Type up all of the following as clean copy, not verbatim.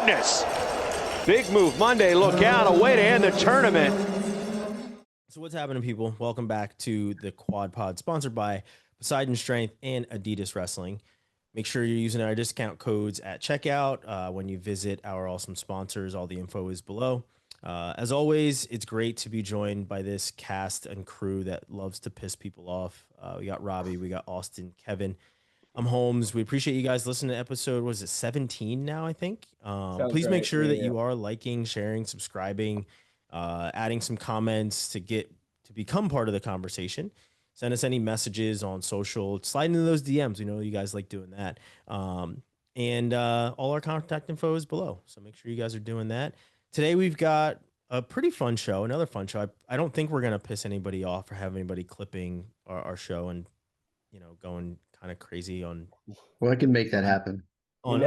goodness. Big move Monday. Look out. A way to end the tournament. So what's happening, people? Welcome back to the Quad Pod, sponsored by Poseidon Strength and Adidas Wrestling. Make sure you're using our discount codes at checkout when you visit our awesome sponsors. All the info is below. As always, it's great to be joined by this cast and crew that loves to piss people off. We got Robbie, we got Austin, Kevin. I'm Holmes. We appreciate you guys listening to episode, was it 17 now, I think? Please make sure that you are liking, sharing, subscribing, adding some comments to become part of the conversation. Send us any messages on social, slide into those DMs. We know you guys like doing that. And all our contact info is below. So make sure you guys are doing that. Today, we've got a pretty fun show, another fun show. I don't think we're going to piss anybody off or have anybody clipping our show and, going kind of crazy on. Well, I can make that happen. On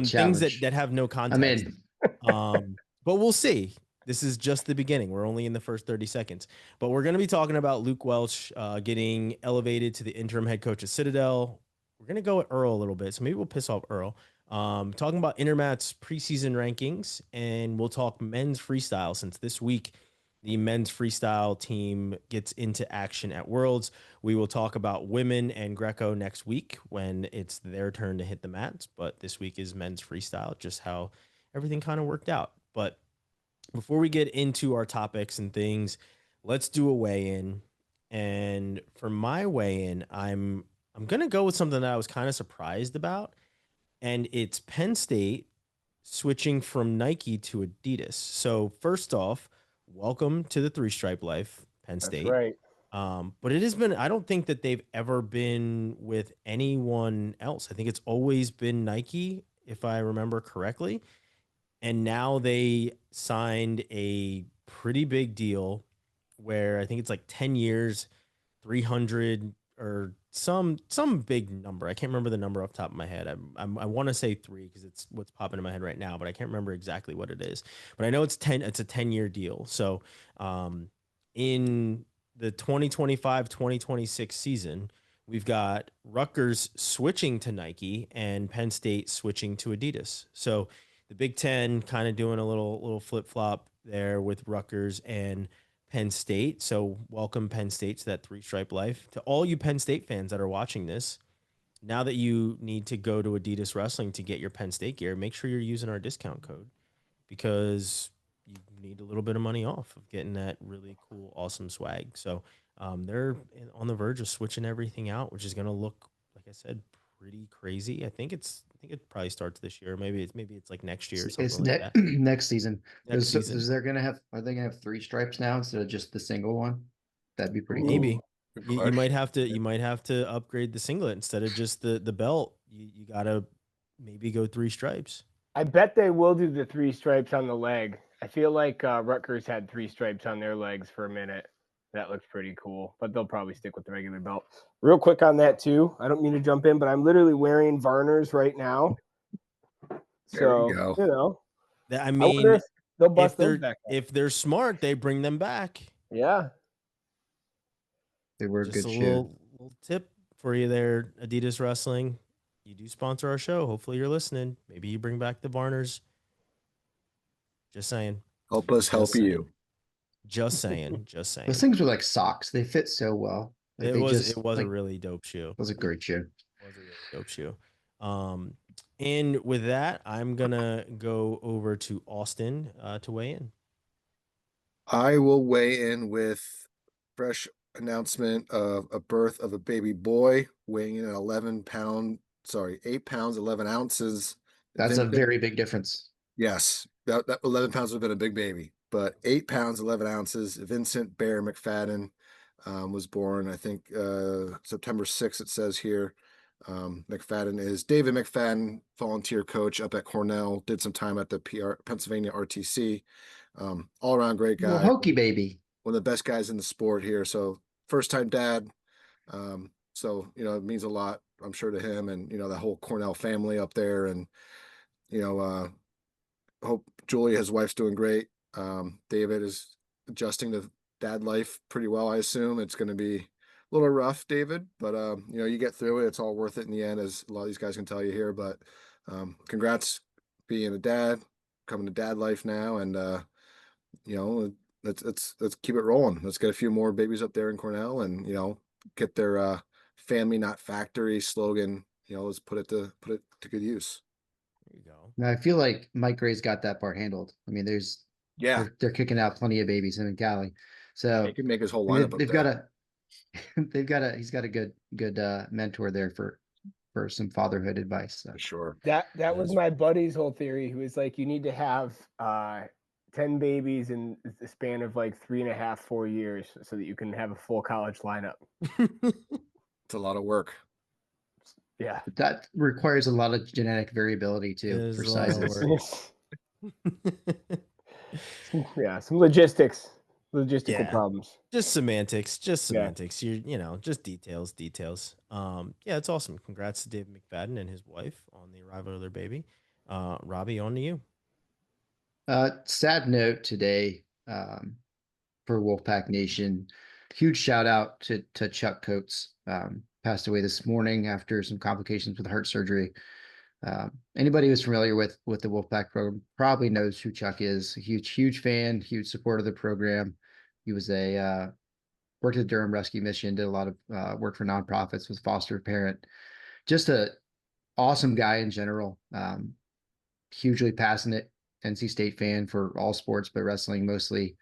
things that have no context. But we'll see. This is just the beginning. We're only in the first 30 seconds. But we're going to be talking about Luke Welch getting elevated to the interim head coach at Citadel. We're going to go at Earl a little bit, so maybe we'll piss off Earl. Talking about Intermat's preseason rankings, and we'll talk men's freestyle, since this week the men's freestyle team gets into action at Worlds. We will talk about women and Greco next week when it's their turn to hit the mats, but this week is men's freestyle, just how everything kind of worked out. But before we get into our topics and things, let's do a weigh-in. And for my weigh-in, I'm going to go with something that I was kind of surprised about, and it's Penn State switching from Nike to Adidas. So first off, welcome to the three-stripe life, Penn State. That's right. But it has been, I don't think that they've ever been with anyone else. I think it's always been Nike, if I remember correctly. And now they signed a pretty big deal where I think it's like 10 years, 300 or some big number. I can't remember the number off the top of my head. I want to say 3 because it's what's popping in my head right now, but I can't remember exactly what it is. But I know it's 10. It's a 10-year deal. So in the 2025-2026 season, we've got Rutgers switching to Nike and Penn State switching to Adidas. So the Big Ten kind of doing a little flip-flop there with Rutgers and Penn State. So welcome Penn State to that three-stripe life. To all you Penn State fans that are watching this, now that you need to go to Adidas Wrestling to get your Penn State gear, make sure you're using our discount code, because you need a little bit of money off of getting that really cool, awesome swag. So they're on the verge of switching everything out, which is going to look, like I said, pretty crazy. I think it probably starts this year. Maybe it's like next year or something like that. Next season. Next season. Are they gonna have 3 stripes now instead of just the single one? That'd be pretty maybe cool. You might have to upgrade the singlet instead of just the belt. You gotta maybe go 3 stripes. I bet they will do the 3 stripes on the leg. I feel like Rutgers had 3 stripes on their legs for a minute. That looks pretty cool, but they'll probably stick with the regular belt. Real quick on that too. I don't mean to jump in, but I'm literally wearing Varners right now. So, you know, I mean, they'll bust those back up. If they're smart, they bring them back. Yeah. They were just a good little tip for you there, Adidas Wrestling. You do sponsor our show. Hopefully you're listening. Maybe you bring back the Varners. Just saying. Help us help you. Just saying. Those things were like socks. They fit so well. Like it was a really dope shoe. It was a great shoe. It was a really dope shoe. And with that, I'm gonna go over to Austin to weigh in. I will weigh in with fresh announcement of a birth of a baby boy weighing in at 8 pounds, 11 ounces. That's a very big difference. Yes, that 11 pounds would have been a big baby, but 8 pounds, 11 ounces. Vincent Bear McFadden was born, I think, September 6th, it says here. McFadden is David McFadden, volunteer coach up at Cornell, did some time at the Pennsylvania RTC. All around great guy. Hokey baby. One of the best guys in the sport here. So first time dad. So, it means a lot, I'm sure, to him and, the whole Cornell family up there. And, hope Julia, his wife's doing great. David is adjusting to dad life pretty well, I assume. It's going to be a little rough, David, but you get through it. It's all worth it in the end, as a lot of these guys can tell you here. But congrats being a dad, coming to dad life now, and you know, let's keep it rolling. Let's get a few more babies up there in Cornell, and you know, get their family not factory slogan. You know, let's put it to good use. There you go. Now, I feel like Mike Gray's got that part handled. I mean, they're kicking out plenty of babies, him and Callie. So He can make his whole I mean, lineup. they've got he's got a good mentor there for some fatherhood advice. So. For sure. That was my buddy's whole theory. He was like, you need to have 10 babies in the span of like 3.5, 4 years so that you can have a full college lineup. It's a lot of work. Yeah. But that requires a lot of genetic variability too for sizes. Yeah, some logistical problems. Just semantics. You know, just details. Yeah, it's awesome. Congrats to David McFadden and his wife on the arrival of their baby. Robbie, on to you. Sad note today for Wolfpack Nation. Huge shout out to Chuck Coates. Passed away this morning after some complications with heart surgery. Anybody who's familiar with the Wolfpack program probably knows who Chuck is. A huge fan, huge supporter of the program. He was worked at the Durham Rescue Mission, did a lot of work for nonprofits, was foster parent. Just a awesome guy in general. Hugely passionate NC State fan for all sports, but wrestling mostly.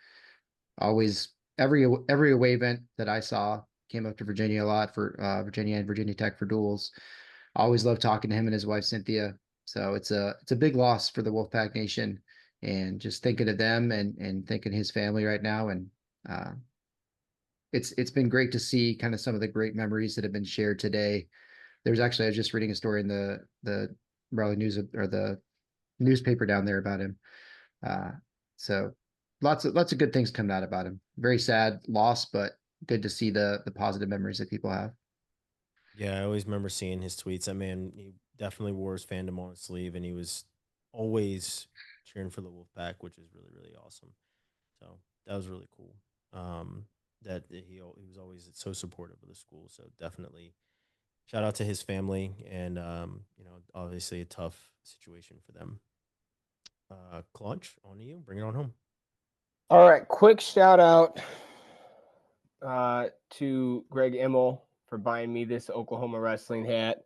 Always every away event that I saw, came up to Virginia a lot for Virginia and Virginia Tech for duels. Always loved talking to him and his wife Cynthia. So it's a big loss for the Wolfpack Nation, and just thinking of them and thinking his family right now. And it's been great to see kind of some of the great memories that have been shared today. I was just reading a story in the Raleigh News or the newspaper down there about him. So lots of good things coming out about him. Very sad loss, but good to see the positive memories that people have. Yeah, I always remember seeing his tweets. That man, he definitely wore his fandom on his sleeve, and he was always cheering for the Wolfpack, which is really, really awesome. So that was really cool. That he was always so supportive of the school. So definitely shout out to his family, and you know, obviously a tough situation for them. Claunch, on to you. Bring it on home. All right, quick shout out to Greg Immel for buying me this Oklahoma wrestling hat.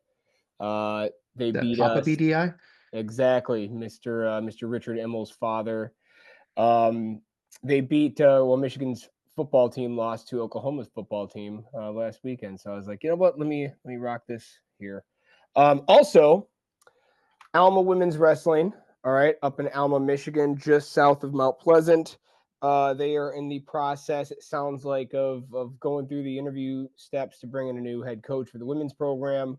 They beat Papa us. BDI? Exactly, Mr. Richard Immel's father. They beat Michigan's football team lost to Oklahoma's football team last weekend. So I was like, you know what? Let me rock this here. Also, Alma Women's Wrestling. All right, up in Alma, Michigan, just south of Mount Pleasant. They are in the process, it sounds like, of going through the interview steps to bring in a new head coach for the women's program.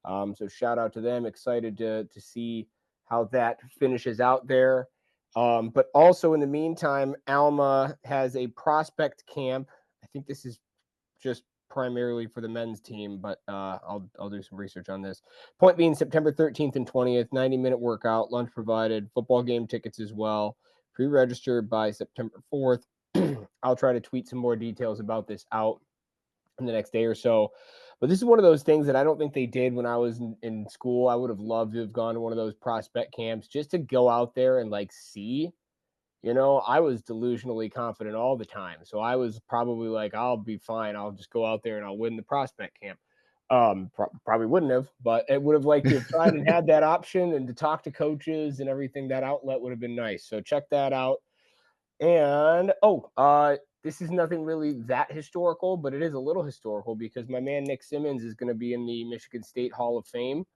So shout out to them. Excited to see how that finishes out there. But also in the meantime, Alma has a prospect camp. I think this is just primarily for the men's team, but I'll do some research on this. Point being, September 13th and 20th, 90-minute workout, lunch provided, football game tickets as well. Pre-registered by September 4th. I'll try to tweet some more details about this out in the next day or so. But this is one of those things that I don't think they did when I was in school. I would have loved to have gone to one of those prospect camps just to go out there and like see. You know, I was delusionally confident all the time. So I was probably like, I'll be fine. I'll just go out there and I'll win the prospect camp. Probably wouldn't have, but it would have liked to have tried and had that option and to talk to coaches and everything. That outlet would have been nice. So check that out. And, this is nothing really that historical, but it is a little historical because my man Nick Simmons is going to be in the Michigan State Hall of Fame.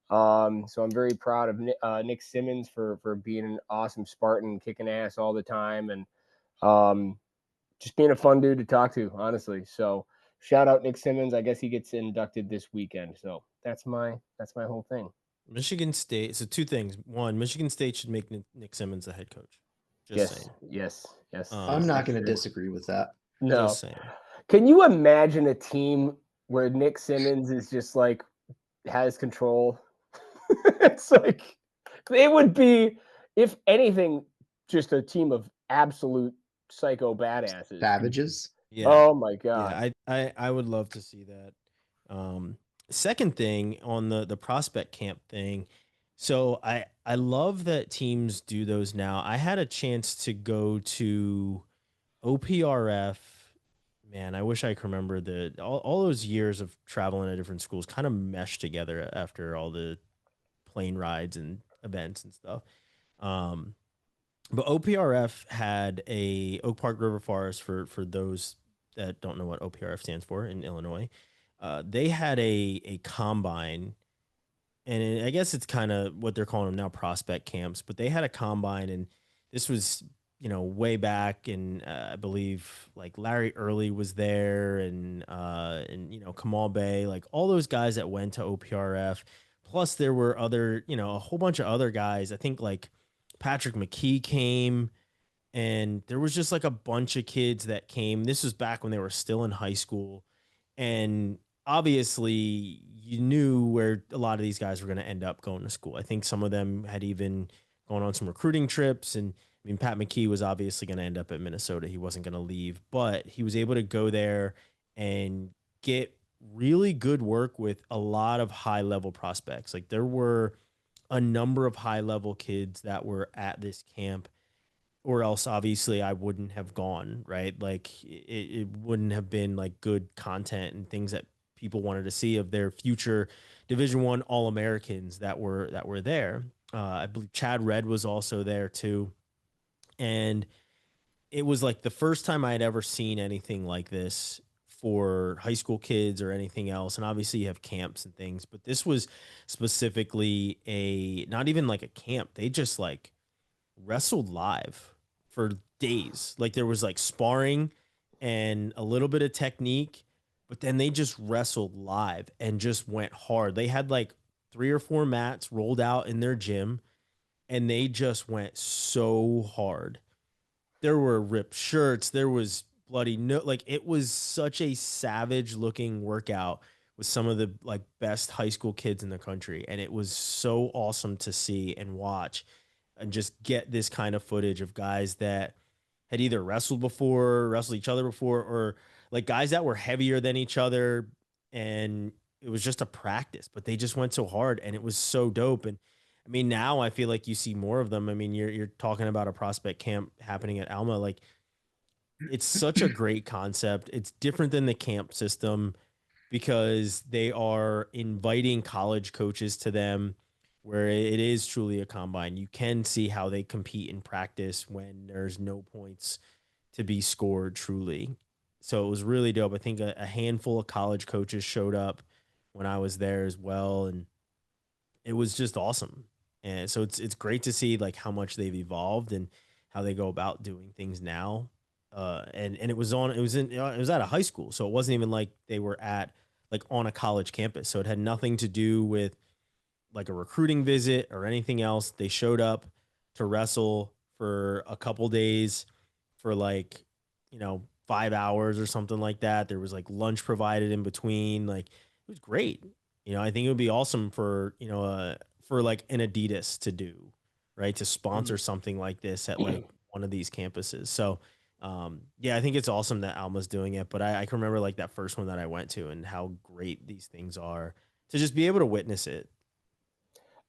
So I'm very proud of Nick Simmons for being an awesome Spartan, kicking ass all the time, and just being a fun dude to talk to, honestly. So shout out Nick Simmons. I guess he gets inducted this weekend. So that's my whole thing. Michigan State. So two things. One, Michigan State should make Nick Simmons the head coach. Just saying. Yes. I'm not going to disagree with that. No. Just saying. Can you imagine a team where Nick Simmons is just like has control? It's like it would be, if anything, just a team of absolute psycho badasses. Savages. Yeah. Oh my god. Yeah, I would love to see that. Second thing on the prospect camp thing. So I love that teams do those now. I had a chance to go to OPRF. Man, I wish I could remember all those years of traveling to different schools kind of meshed together after all the plane rides and events and stuff. Um, but OPRF had a Oak Park River Forest for those that don't know what OPRF stands for in Illinois. They had a combine, and I guess it's kind of what they're calling them now, prospect camps. But they had a combine, and this was way back, and I believe like Larry Early was there, and Kamal Bay, like all those guys that went to OPRF. Plus, there were other a whole bunch of other guys. I think like Patrick McKee came, and there was just like a bunch of kids that came. This was back when they were still in high school, and obviously you knew where a lot of these guys were going to end up going to school. I think some of them had even gone on some recruiting trips, and I mean Pat McKee was obviously going to end up at Minnesota. He wasn't going to leave, but he was able to go there and get really good work with a lot of high level prospects. Like there were a number of high level kids that were at this camp, or else obviously I wouldn't have gone, right? Like it wouldn't have been like good content and things that people wanted to see of their future Division I All-Americans that were there. I believe Chad Red was also there too. And it was like the first time I had ever seen anything like this for high school kids or anything else. And obviously you have camps and things, but this was specifically not even like a camp. They just like wrestled live for days. Like there was like sparring and a little bit of technique, but then they just wrestled live and just went hard. They had like 3 or 4 mats rolled out in their gym, and they just went so hard. There were ripped shirts. There was bloody no, like it was such a savage looking workout with some of the like best high school kids in the country. And it was so awesome to see and watch and just get this kind of footage of guys that had either wrestled before, wrestled each other before, or like guys that were heavier than each other. And it was just a practice, but they just went so hard and it was so dope. And I mean, now I feel like you see more of them. I mean, you're talking about a prospect camp happening at Alma. Like it's such a great concept. It's different than the camp system because they are inviting college coaches to them, where it is truly a combine. You can see how they compete in practice when there's no points to be scored truly. So it was really dope. I think a handful of college coaches showed up when I was there as well. And it was just awesome. And so it's great to see like how much they've evolved and how they go about doing things now. And it was it was at a high school, so it wasn't even like they were at like on a college campus. So it had nothing to do with like a recruiting visit or anything else. They showed up to wrestle for a couple days for like 5 hours or something like that. There was like lunch provided in between. Like it was great. I think it would be awesome for like an Adidas to do, right? To sponsor something like this at like one of these campuses. So, yeah, I think it's awesome that Alma's doing it, but I can remember like that first one that I went to and how great these things are to just be able to witness it.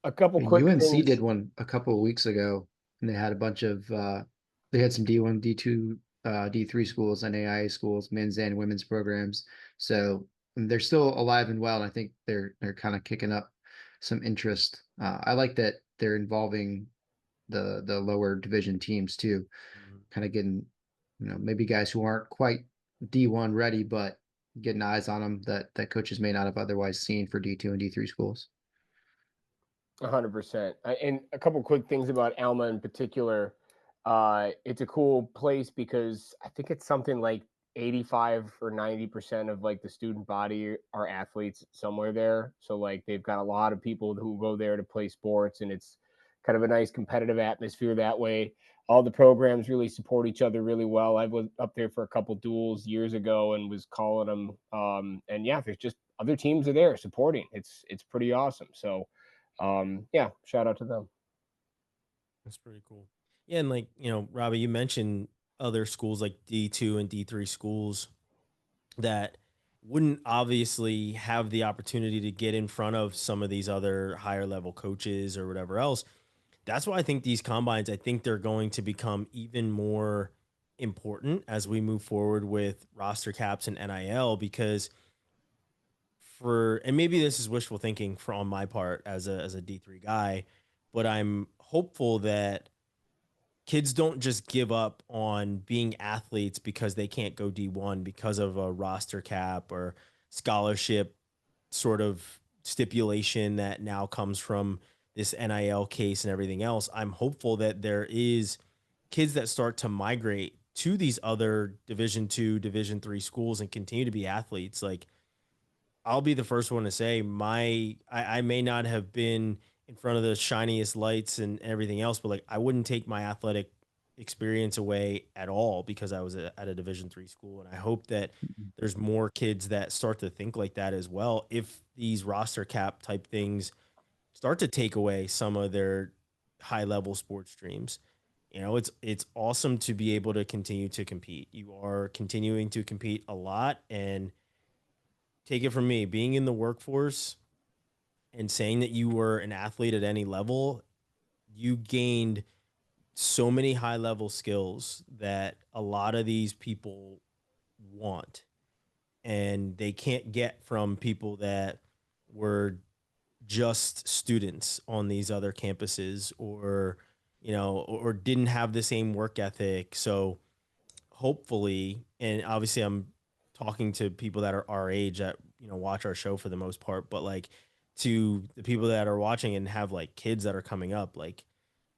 A couple And quick UNC things. did one a couple of weeks ago, and they had a bunch of they had some D1, D2, D3 schools, NAIA schools, men's and women's programs. So they're still alive and well, and I think they're kind of kicking up some interest. I like that they're involving the lower division teams too, kind of getting maybe guys who aren't quite D1 ready, but getting eyes on them that coaches may not have otherwise seen for D2 and D3 schools. 100%. And a couple quick things about Alma in particular. It's a cool place because I think it's something like 85 or 90% of like the student body are athletes somewhere there. So like they've got a lot of people who go there to play sports, and it's kind of a nice competitive atmosphere that way. All the programs really support each other really well. I was up there for a couple duels years ago and was calling them. And yeah, there's just other teams are there supporting. It's pretty awesome. So yeah, shout out to them. That's pretty cool. Yeah, and like, Robbie, you mentioned other schools like D2 and D3 schools that wouldn't obviously have the opportunity to get in front of some of these other higher level coaches or whatever else. That's why I think these combines, I think they're going to become even more important as we move forward with roster caps and NIL, because and maybe this is wishful thinking on my part as a D3 guy, but I'm hopeful that kids don't just give up on being athletes because they can't go D1 because of a roster cap or scholarship sort of stipulation that now comes from this NIL case and everything else. I'm hopeful that there is kids that start to migrate to these other Division II, Division III schools and continue to be athletes. Like, I'll be the first one to say I may not have been in front of the shiniest lights and everything else, but like, I wouldn't take my athletic experience away at all because I was at a Division III school. And I hope that there's more kids that start to think like that as well. If these roster cap type things start to take away some of their high level sports dreams, it's awesome to be able to continue to compete. You are continuing to compete a lot, and take it from me, being in the workforce and saying that you were an athlete at any level, you gained so many high level skills that a lot of these people want and they can't get from people that were just students on these other campuses, or didn't have the same work ethic. So hopefully, and obviously I'm talking to people that are our age that, watch our show for the most part, but like, to the people that are watching and have like kids that are coming up, like,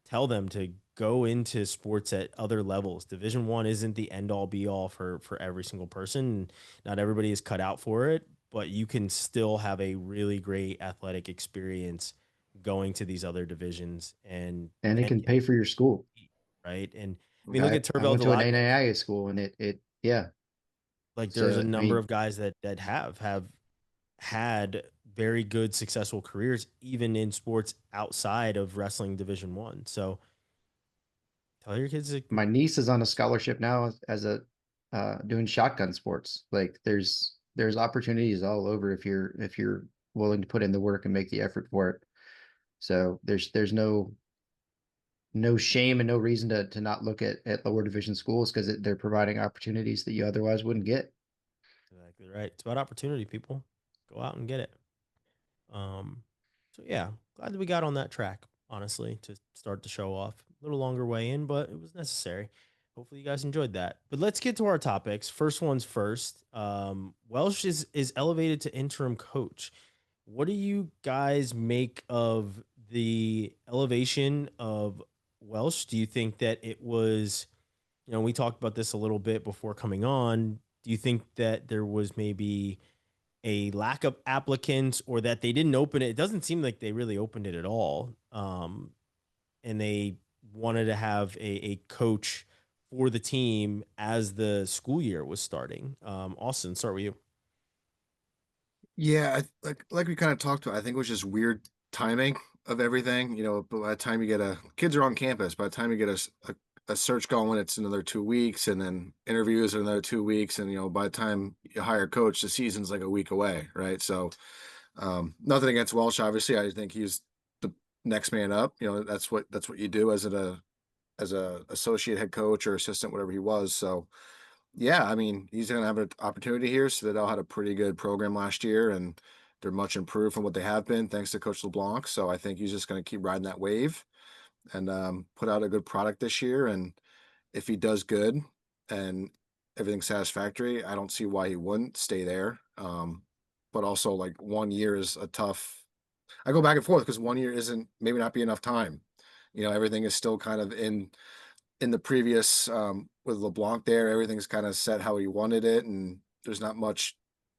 tell them to go into sports at other levels. Division I isn't the end all be all for every single person. Not everybody is cut out for it, but you can still have a really great athletic experience going to these other divisions, and it can pay for your school. Right. And I mean, look at I Turvell went to an Delac. NAIA school, and yeah. Like, there's a number of guys that have had very good, successful careers, even in sports outside of wrestling Division I. So tell your kids. My niece is on a scholarship now as doing shotgun sports. Like, there's opportunities all over if you're willing to put in the work and make the effort for it. So there's no shame and no reason to not look at lower division schools, because they're providing opportunities that you otherwise wouldn't get. Exactly right. It's about opportunity, people. Go out and get it. So yeah, glad that we got on that track, honestly, to start the show off. A little longer way in, but it was necessary. Hopefully you guys enjoyed that. But let's get to our topics. First one's first. Welch is elevated to interim coach. What do you guys make of the elevation of Welch? Do you think that it was, we talked about this a little bit before coming on. Do you think that there was maybe a lack of applicants, or that they didn't open it? It doesn't seem like they really opened it at all. And they wanted to have a coach for the team as the school year was starting. Austin, start with you. Yeah, like we kind of talked about, I think it was just weird timing of everything. But by the time you kids are on campus, by the time you get a search going, it's another 2 weeks, and then interviews are another 2 weeks, and by the time you hire a coach, the season's like a week away, right? So, nothing against Welch, obviously. I think he's the next man up. That's what you do as a associate head coach or assistant, whatever he was. So, yeah, I mean, he's going to have an opportunity here. Citadel had a pretty good program last year, and they're much improved from what they have been, thanks to Coach LeBlanc. So I think he's just going to keep riding that wave and put out a good product this year. And if he does good and everything's satisfactory, I don't see why he wouldn't stay there. But also, like, 1 year is a tough. I go back and forth because 1 year isn't maybe not be enough time. Everything is still kind of in the previous with LeBlanc there, everything's kind of set how he wanted it, and there's not much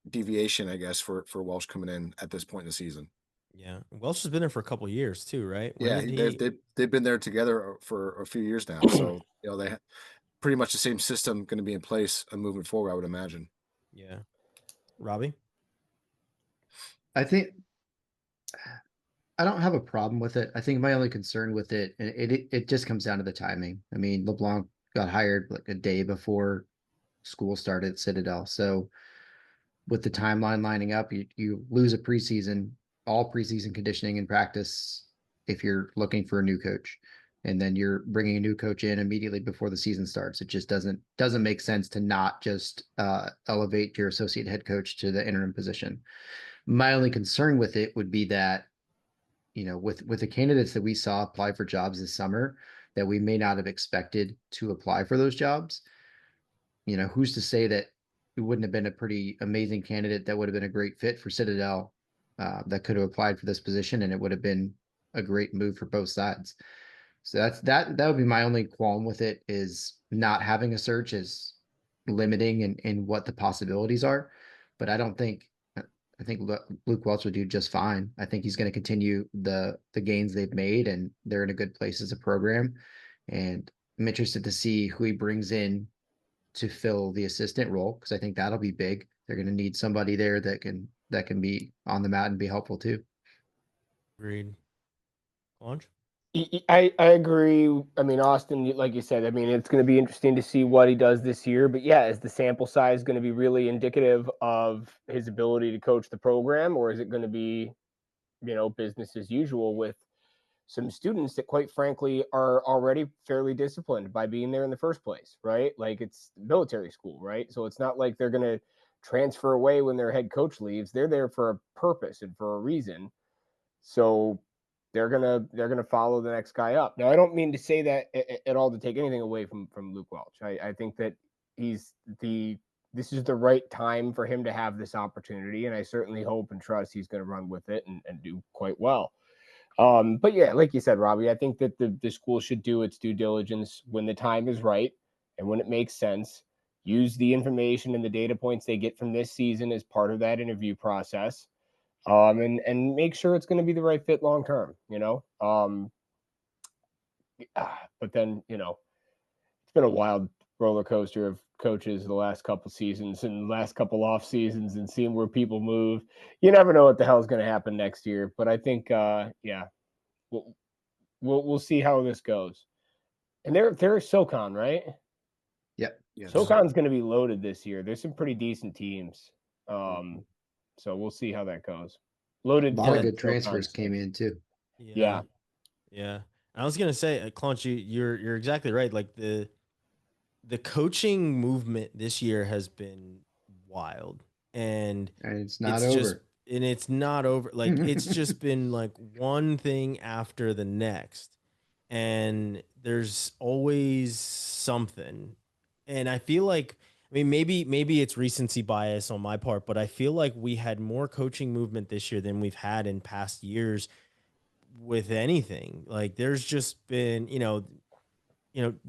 deviation, I guess, for Welch coming in at this point in the season. Yeah, Welch has been there for a couple of years too, right? Yeah, they've been there together for a few years now, so they pretty much the same system going to be in place and moving forward, I would imagine. Yeah, Robbie. I think I don't have a problem with it. I think my only concern with it, and it just comes down to the timing. I mean, LeBlanc got hired like a day before school started at Citadel. So with the timeline lining up, you lose a preseason, all preseason conditioning and practice if you're looking for a new coach. And then you're bringing a new coach in immediately before the season starts. It just doesn't make sense to not just elevate your associate head coach to the interim position. My only concern with it would be that, with the candidates that we saw apply for jobs this summer, that we may not have expected to apply for those jobs. Who's to say that it wouldn't have been a pretty amazing candidate that would have been a great fit for Citadel, that could have applied for this position, and it would have been a great move for both sides. So that would be my only qualm with it, is not having a search is limiting in what the possibilities are. But I think Luke Welch will do just fine. I think he's going to continue the gains they've made, and they're in a good place as a program. And I'm interested to see who he brings in to fill the assistant role, because I think that'll be big. They're going to need somebody there that can be on the mat and be helpful too. Agreed. Claunch? I agree. I mean, Austin, like you said, I mean, it's going to be interesting to see what he does this year. But yeah, is the sample size going to be really indicative of his ability to coach the program, or is it going to be, business as usual with some students that, quite frankly, are already fairly disciplined by being there in the first place, right? Like, it's military school, right? So it's not like they're going to transfer away when their head coach leaves. They're there for a purpose and for a reason. So they're gonna follow the next guy up. Now, I don't mean to say that at all to take anything away from Luke Welch. I think that this is the right time for him to have this opportunity, and I certainly hope and trust he's going to run with it and do quite well. But yeah, like you said, Robbie, I think that the school should do its due diligence when the time is right and when it makes sense. Use the information and the data points they get from this season as part of that interview process. And make sure it's going to be the right fit long term, but then, it's been a wild roller coaster of coaches the last couple seasons and last couple off seasons, and seeing where people move. You never know what the hell is going to happen next year, but I think, we'll see how this goes. And they're SoCon, right? Yep. Yes. SoCon's going to be loaded this year. There's some pretty decent teams. So we'll see how that goes. Loaded. A lot of good transfers came in too. Yeah. I was gonna say, Claunch, you're exactly right. Like the coaching movement this year has been wild, and it's not over. It's not over. Like, it's just been like one thing after the next, and there's always something. And I feel like, I mean, maybe it's recency bias on my part, but I feel like we had more coaching movement this year than we've had in past years with anything. Like, there's just been,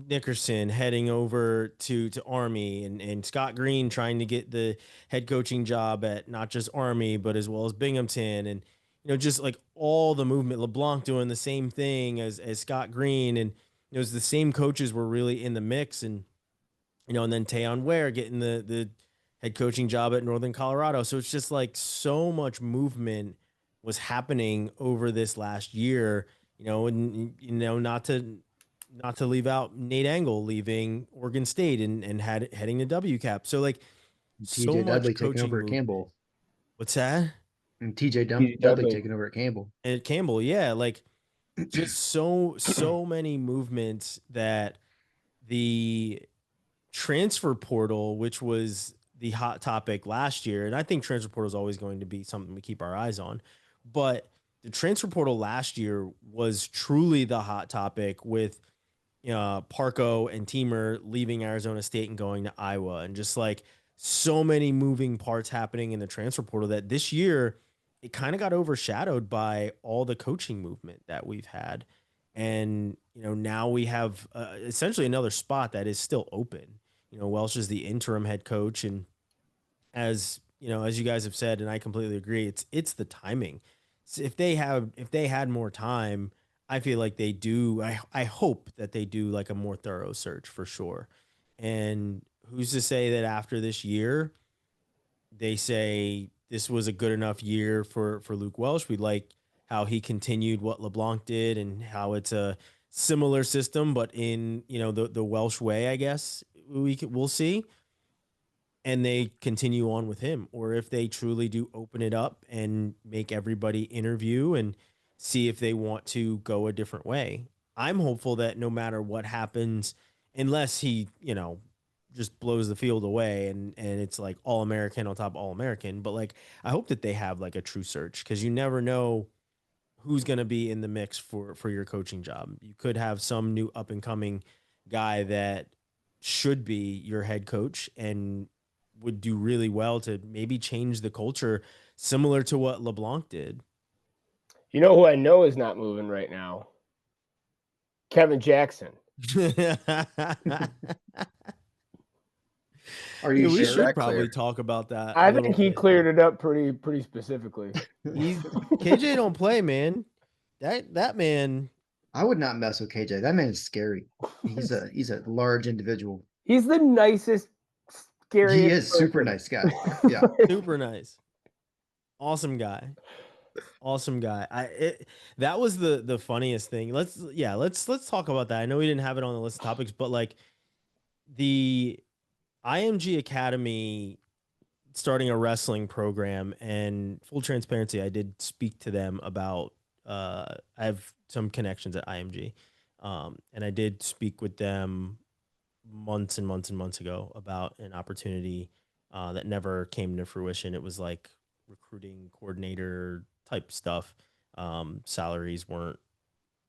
Nickerson heading over to Army, and Scott Green trying to get the head coaching job at not just Army, but as well as Binghamton. And, just like all the movement, LeBlanc doing the same thing as Scott Green. And it was the same coaches were really in the mix. And, and then Tayon Ware getting the head coaching job at Northern Colorado. So it's just like so much movement was happening over this last year, and, not to leave out Nate Angle leaving Oregon State and heading to WCAP. So like so TJ Dudley much taking coaching over at movement. Campbell. What's that? And TJ Dudley Dudley taking over at Campbell. And Campbell, yeah, like just so many movements that the transfer portal, which was the hot topic last year, and I think transfer portal is always going to be something we keep our eyes on, but the transfer portal last year was truly the hot topic with Parco and Teamer leaving Arizona State and going to Iowa, and just like so many moving parts happening in the transfer portal that this year it kind of got overshadowed by all the coaching movement that we've had. And, now we have essentially another spot that is still open. Welch is the interim head coach. And as you guys have said, and I completely agree, it's the timing. So if they had more time, I feel like they do. I hope that they do like a more thorough search for sure. And who's to say that after this year, they say this was a good enough year for Luke Welch. We like how he continued what LeBlanc did, and how it's a similar system, but in, the Welsh way, I guess we'll see. and they continue on with him, or if they truly do open it up and make everybody interview and see if they want to go a different way. I'm hopeful that no matter what happens, unless he, just blows the field away and it's like all American on top of all American, but like I hope that they have like a true search, because you never know who's going to be in the mix for your coaching job. You could have some new up and coming guy that should be your head coach and would do really well to maybe change the culture, similar to what LeBlanc did. You know who I know is not moving right now? Kevin Jackson. Are you we sure? should probably talk about that. I think he cleared it up pretty specifically. KJ don't play, man. That man. I would not mess with KJ. That man is scary. He's a large individual. He's the nicest, scariest. He is super nice guy. Yeah, super nice. Awesome guy. Awesome guy. That was the funniest thing. Let's talk about that. I know we didn't have it on the list of topics, but like the IMG Academy starting a wrestling program, and full transparency, I did speak to them about I have some connections at IMG. And I did speak with them months and months and months ago about an opportunity that never came to fruition. It was like recruiting coordinator type stuff. Salaries weren't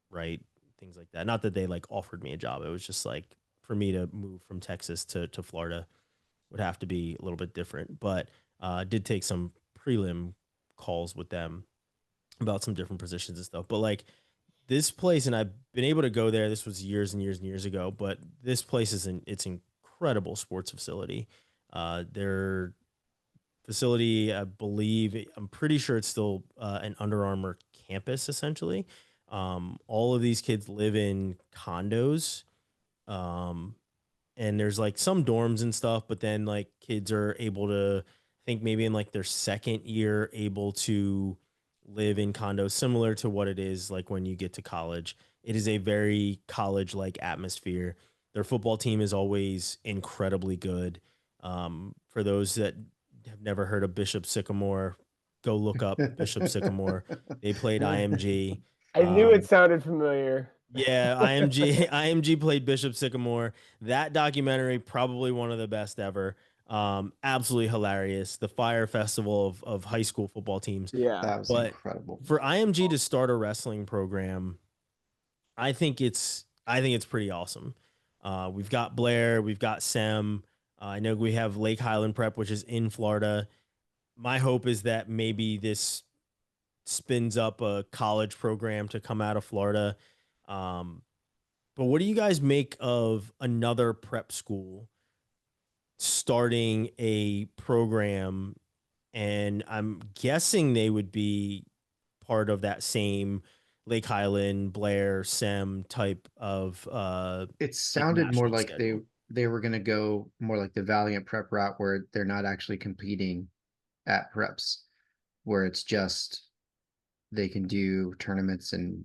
right, things like that. Not that they like offered me a job. It was just like for me to move from Texas to Florida would have to be a little bit different. But did take some prelim calls with them about some different positions and stuff. But like this place, and I've been able to go there. This was years and years and years ago, but this place it's incredible sports facility. Their facility, I believe, I'm pretty sure it's still an Under Armour campus, essentially. All of these kids live in condos. And there's like some dorms and stuff, but then like kids are able to, I think maybe in like their second year, able to live in condos, similar to what it is like when you get to college. It is a very college-like atmosphere. Their football team is always incredibly good. For those that have never heard of Bishop Sycamore, go look up Bishop Sycamore. They played IMG. I knew it sounded familiar. Yeah, IMG played Bishop Sycamore. That documentary, probably one of the best ever. Absolutely hilarious. The Fire Festival of high school football teams. Yeah, that was incredible. For IMG to start a wrestling program, I think it's pretty awesome. We've got Blair, we've got Sem. I know we have Lake Highland Prep, which is in Florida. My hope is that maybe this spins up a college program to come out of Florida. But what do you guys make of another prep school starting a program? And I'm guessing they would be part of that same Lake Highland, Blair, Sem type of it sounded more like schedule. they were going to go more like the Valiant prep route, where they're not actually competing at preps, where it's just they can do tournaments and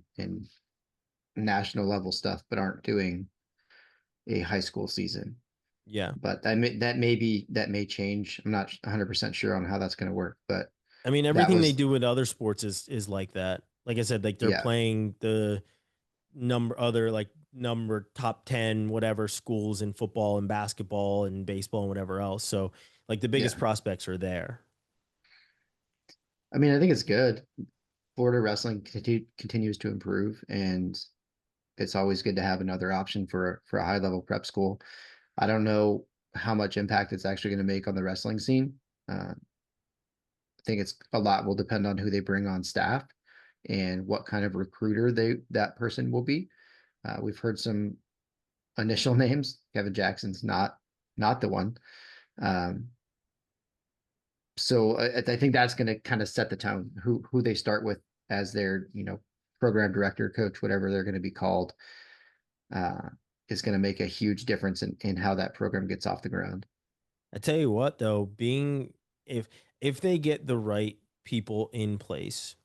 national level stuff, but aren't doing a high school season. Yeah. But that may change. I'm not 100% sure on how that's going to work, but I mean, everything they do with other sports is like that. Like I said, like they're playing the number top 10, whatever schools in football and basketball and baseball and whatever else. So like the biggest prospects are there. I mean, I think it's good. Florida wrestling continues to improve, and it's always good to have another option for a high level prep school. I don't know how much impact it's actually going to make on the wrestling scene. I think a lot will depend on who they bring on staff and what kind of recruiter that person will be. We've heard some initial names. Kevin Jackson's not the one. So I think that's going to kind of set the tone, who they start with as their, program director, coach, whatever they're going to be called, is going to make a huge difference in how that program gets off the ground. I tell you what, though, if they get the right people in place,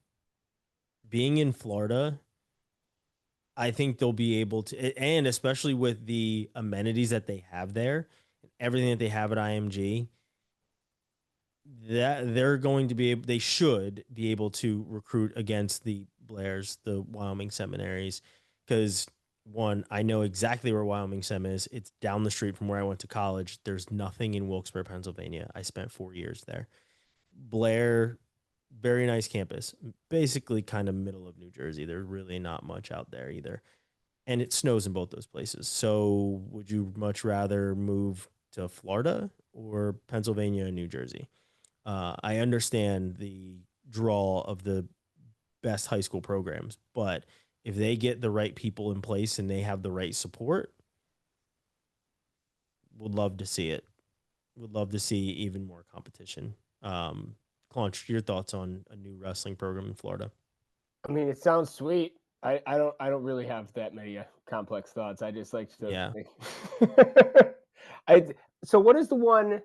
being in Florida, I think they'll be able to, and especially with the amenities that they have there, everything that they have at IMG, that they're going to be able, they should be able to recruit against the Blairs, the Wyoming seminaries, because one, I know exactly where Wyoming Sem is. It's down the street from where I went to college. There's nothing in Wilkes-Barre, Pennsylvania. I spent 4 years there. Blair, very nice campus, basically kind of middle of New Jersey. There's really not much out there either. And it snows in both those places. So would you much rather move to Florida or Pennsylvania and New Jersey? I understand the draw of the best high school programs, but if they get the right people in place and they have the right support, would love to see it. Would love to see even more competition. Claunch, your thoughts on a new wrestling program in Florida? I mean, it sounds sweet. I don't really have that many complex thoughts. I just like to. Yeah. So what is the one?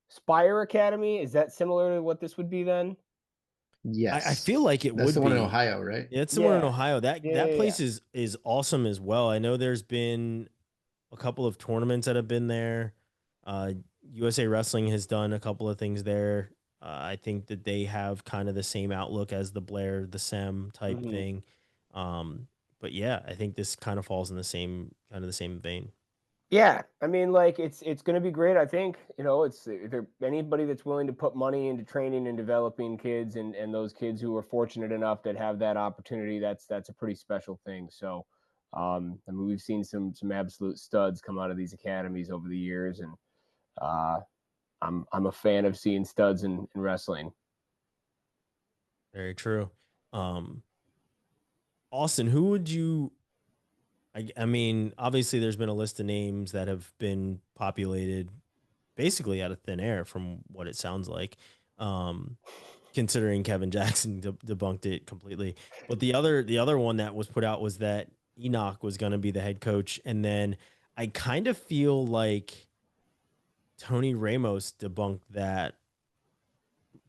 Spire Academy? Is that similar to what this would be then? Yes. I feel like That's the one in Ohio, right? Yeah, it's the one in Ohio. That place is awesome as well. I know there's been a couple of tournaments that have been there. USA Wrestling has done a couple of things there. I think that they have kind of the same outlook as the Blair, the Sem type thing. But yeah, I think this kind of falls in the same vein. Yeah, I mean, like it's going to be great. I think it's anybody that's willing to put money into training and developing kids, and those kids who are fortunate enough that have that opportunity. That's a pretty special thing. So, I mean, we've seen some absolute studs come out of these academies over the years, and I'm a fan of seeing studs in wrestling. Very true. Austin, who would you? I mean, obviously, there's been a list of names that have been populated basically out of thin air, from what it sounds like. Considering Kevin Jackson debunked it completely, but the other one that was put out was that Enoch was going to be the head coach, and then I kind of feel like Tony Ramos debunked that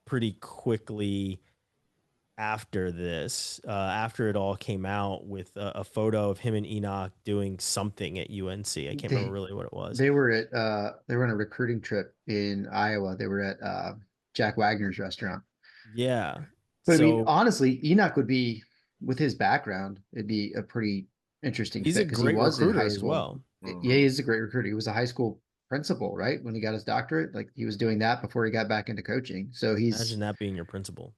pretty quickly after this, after it all came out, with a photo of him and Enoch doing something at UNC. I can't remember really what it was. They were on a recruiting trip in Iowa. They were at Jack Wagner's restaurant. Yeah. But I mean, honestly, Enoch would be, with his background, it'd be a pretty interesting fit. He's a great recruiter as well. Yeah, he's a great recruiter. He was a high school principal, right? When he got his doctorate, like he was doing that before he got back into coaching. So imagine that being your principal.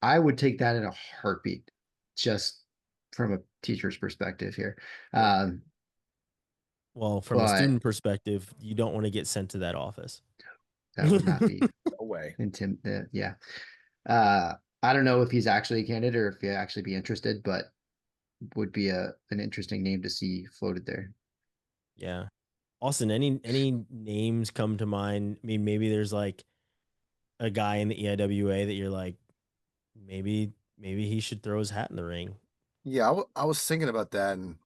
I would take that in a heartbeat, just from a teacher's perspective here. Well, from a student perspective, you don't want to get sent to that office. That would not be no way. Yeah. I don't know if he's actually a candidate or if he'd actually be interested, but would be an interesting name to see floated there. Yeah. Austin, any names come to mind? I mean, maybe there's like a guy in the EIWA that you're like, maybe he should throw his hat in the ring. Yeah, I was thinking about that, and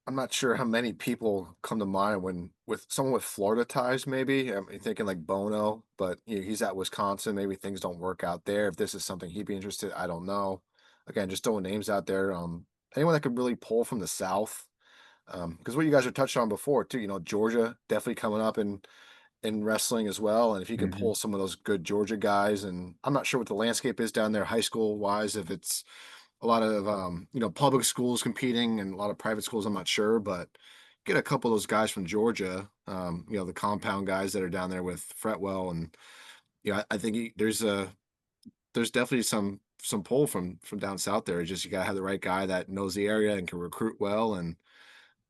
I'm not sure how many people come to mind with someone with Florida ties. Maybe I'm thinking like Bono, but he's at Wisconsin. Maybe things don't work out there. If this is something he'd be interested, I don't know. Again, just throwing names out there. Anyone that could really pull from the South, because what you guys are touched on before too. Georgia definitely coming up in wrestling as well, and if you can pull some of those good Georgia guys, and I'm not sure what the landscape is down there high school wise, if it's a lot of public schools competing and a lot of private schools, I'm not sure, but get a couple of those guys from Georgia, the compound guys that are down there with Fretwell, and I think there's definitely some pull from down south there. It's just you gotta have the right guy that knows the area and can recruit well, and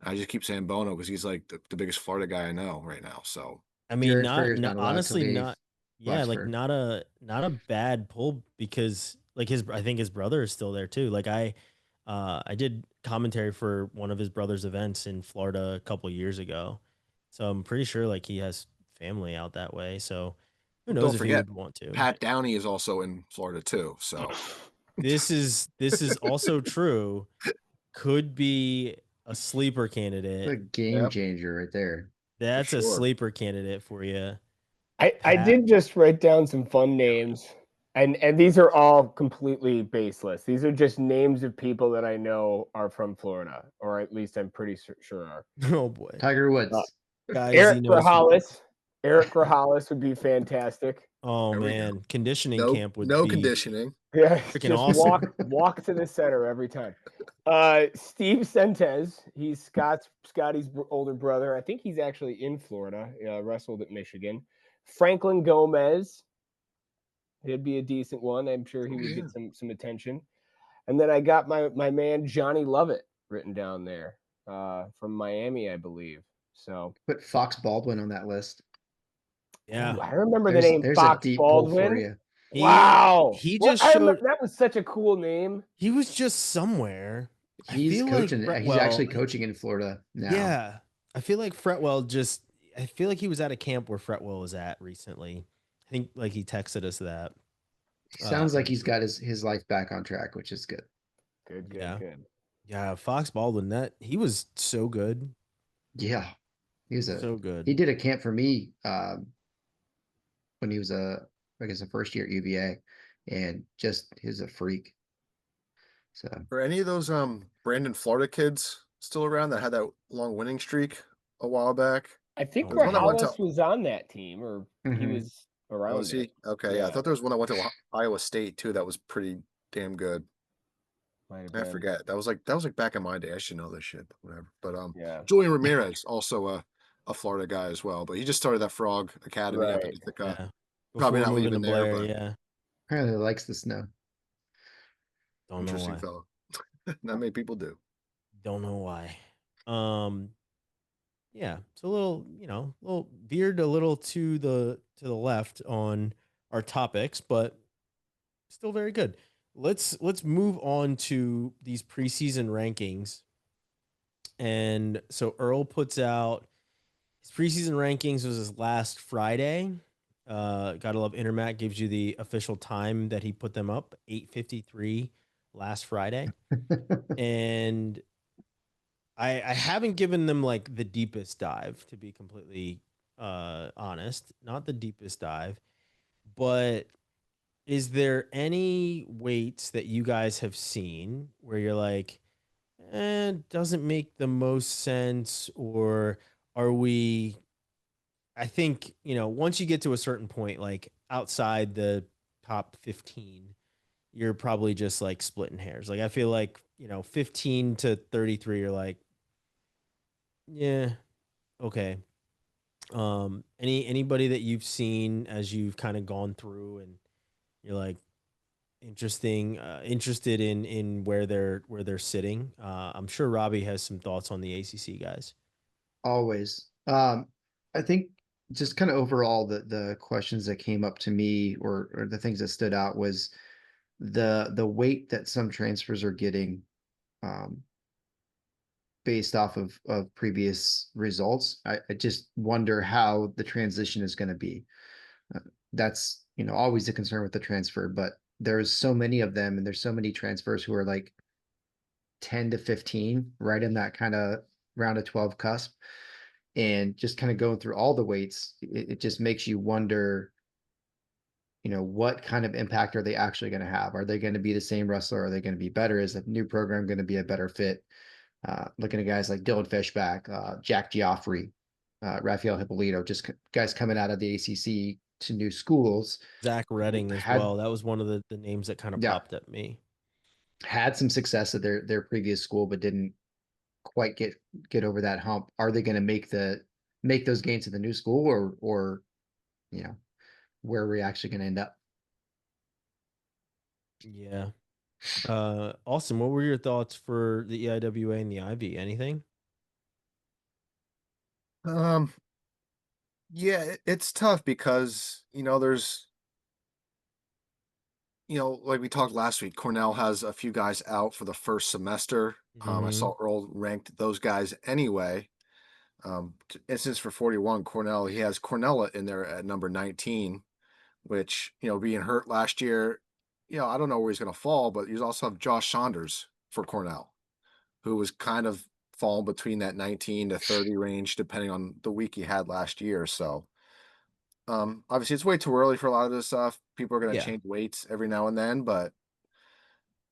I just keep saying Bono because he's like the biggest Florida guy I know right now. So I mean, honestly, not a bad pull, because like I think his brother is still there too. Like I did commentary for one of his brother's events in Florida a couple years ago, so I'm pretty sure like he has family out that way. So who knows if he would want to. Pat Downey is also in Florida too. So this is also true. Could be a sleeper candidate. A game changer right there. That's a sleeper candidate for you. I did just write down some fun names, and these are all completely baseless. These are just names of people that I know are from Florida, or at least I'm pretty sure are. Oh boy, Tiger Woods, Eric Grajales, Eric Grajales would be fantastic. Oh There we man, conditioning No, camp would no be conditioning. Yeah, freaking just awesome. walk to the center every time. Steve Sentez, he's Scotty's older brother. I think he's actually in Florida. Wrestled at Michigan. Franklin Gomez, he'd be a decent one. I'm sure he would get some attention. And then I got my man Johnny Lovett written down there from Miami, I believe. So Put Fox Baldwin on that list. Yeah, I remember the name There's Fox a deep pull for Baldwin. you. Wow, he Well, just I remember, showed that was such a cool name. he was just somewhere. He's coaching. He's Fretwell, actually coaching in Florida now. Yeah, I feel like Fretwell I feel like he was at a camp where Fretwell was at recently. I think like he texted us that. Sounds like he's got his life back on track, which is good. Good. Yeah, Fox Baldwin, he was so good. Yeah, he was so good. He did a camp for me when he was a first year at UVA, and just he's a freak. So Are any of those Brandon Florida kids still around that had that long winning streak a while back? I think There's one that went to- Grajales was on that team, or he was around. Was he? Okay, yeah. I thought there was one that went to Iowa State too. That was pretty damn good. I forget. That was like back in my day. I should know this shit, but whatever. But Julian Ramirez, also a Florida guy as well, but he just started that Frog Academy up in Ithaca. Probably not leaving there, Blair, but yeah. Apparently likes the snow. Don't know why. Fellow. Not many people do. Don't know why. Yeah, it's a little, little veered a little to the left on our topics, but still very good. Let's move on to these preseason rankings. And so Earl puts out his preseason rankings was his last Friday. Gotta love Intermat gives you the official time that he put them up, 8:53 last Friday. And I haven't given them like the deepest dive, to be completely honest, not the deepest dive, but is there any weights that you guys have seen where you're like, doesn't make the most sense, or are we? I think, once you get to a certain point, like outside the top 15, you're probably just like splitting hairs. Like I feel like, 15 to 33, you're like, yeah, okay. Anybody that you've seen as you've kind of gone through and you're like interested in where they're sitting. I'm sure Robbie has some thoughts on the ACC guys. Always. I think just kind of overall the questions that came up to me or the things that stood out was the weight that some transfers are getting based off of previous results. I just wonder how the transition is going to be. That's, always a concern with the transfer, but there's so many of them and there's so many transfers who are like 10 to 15, right in that kind of round of 12 cusp. And just kind of going through all the weights, it just makes you wonder, what kind of impact are they actually going to have? Are they going to be the same wrestler? Are they going to be better? Is the new program going to be a better fit? Looking at guys like Dylan Fishback, Jack Geoffrey, Rafael Hippolito, just guys coming out of the ACC to new schools. Zach Redding as well. That was one of the names that kind of popped at me. Had some success at their previous school, but didn't quite get over that hump. Are they going to make those gains at the new school, or where are we actually going to end up? Yeah. Austin, what were your thoughts for the EIWA and the Ivy? Anything? Yeah, it's tough because, there's, like we talked last week, Cornell has a few guys out for the first semester. I saw Earl ranked those guys anyway. Instance for 41, Cornell, he has Cornella in there at number 19, which, being hurt last year, I don't know where he's going to fall, but you also have Josh Saunders for Cornell, who was kind of falling between that 19 to 30 range, depending on the week he had last year. So, obviously it's way too early for a lot of this stuff. People are going to change weights every now and then, but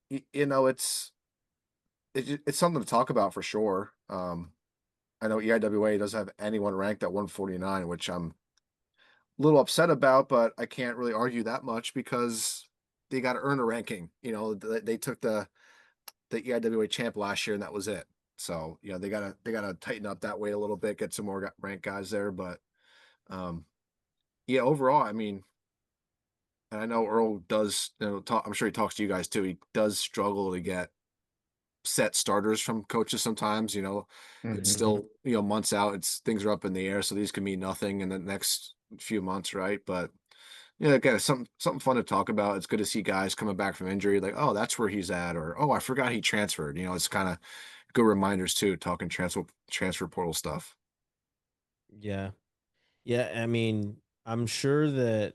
it's something to talk about for sure. I know EIWA doesn't have anyone ranked at 149, which I'm little upset about, but I can't really argue that much because they got to earn a ranking. They took the EIWA champ last year and that was it. So, they gotta tighten up that weight a little bit, get some more ranked guys there. But yeah, overall, I mean, and I know Earl does, I'm sure he talks to you guys too. He does struggle to get set starters from coaches sometimes. It's still, months out. Things are up in the air, so these can mean nothing in the next few months, right? But yeah, again, something fun to talk about. It's good to see guys coming back from injury, like, oh, that's where he's at, or oh, I forgot he transferred. It's kind of good reminders too, talking transfer portal stuff. Yeah. Yeah. I mean, I'm sure that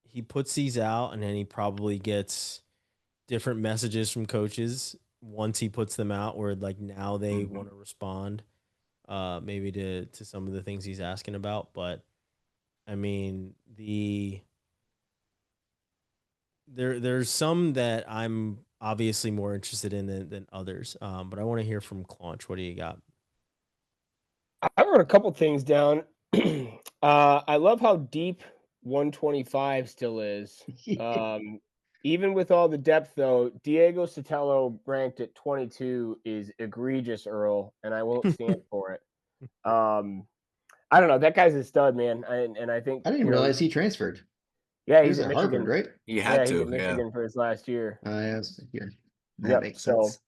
he puts these out and then he probably gets different messages from coaches once he puts them out where like now they want to respond maybe to some of the things he's asking about. But I mean, there's some that I'm obviously more interested in than others. But I want to hear from Claunch. What do you got? I wrote a couple things down. I love how deep 125 still is. Even with all the depth, though, Diego Sotelo ranked at 22 is egregious, Earl, and I won't stand for it. I don't know. That guy's a stud, man. And I think I didn't realize he transferred. Yeah, He he's was at at Michigan. Harvard, right? He had he's to, at Michigan for his last year. Yes, here. That makes so sense.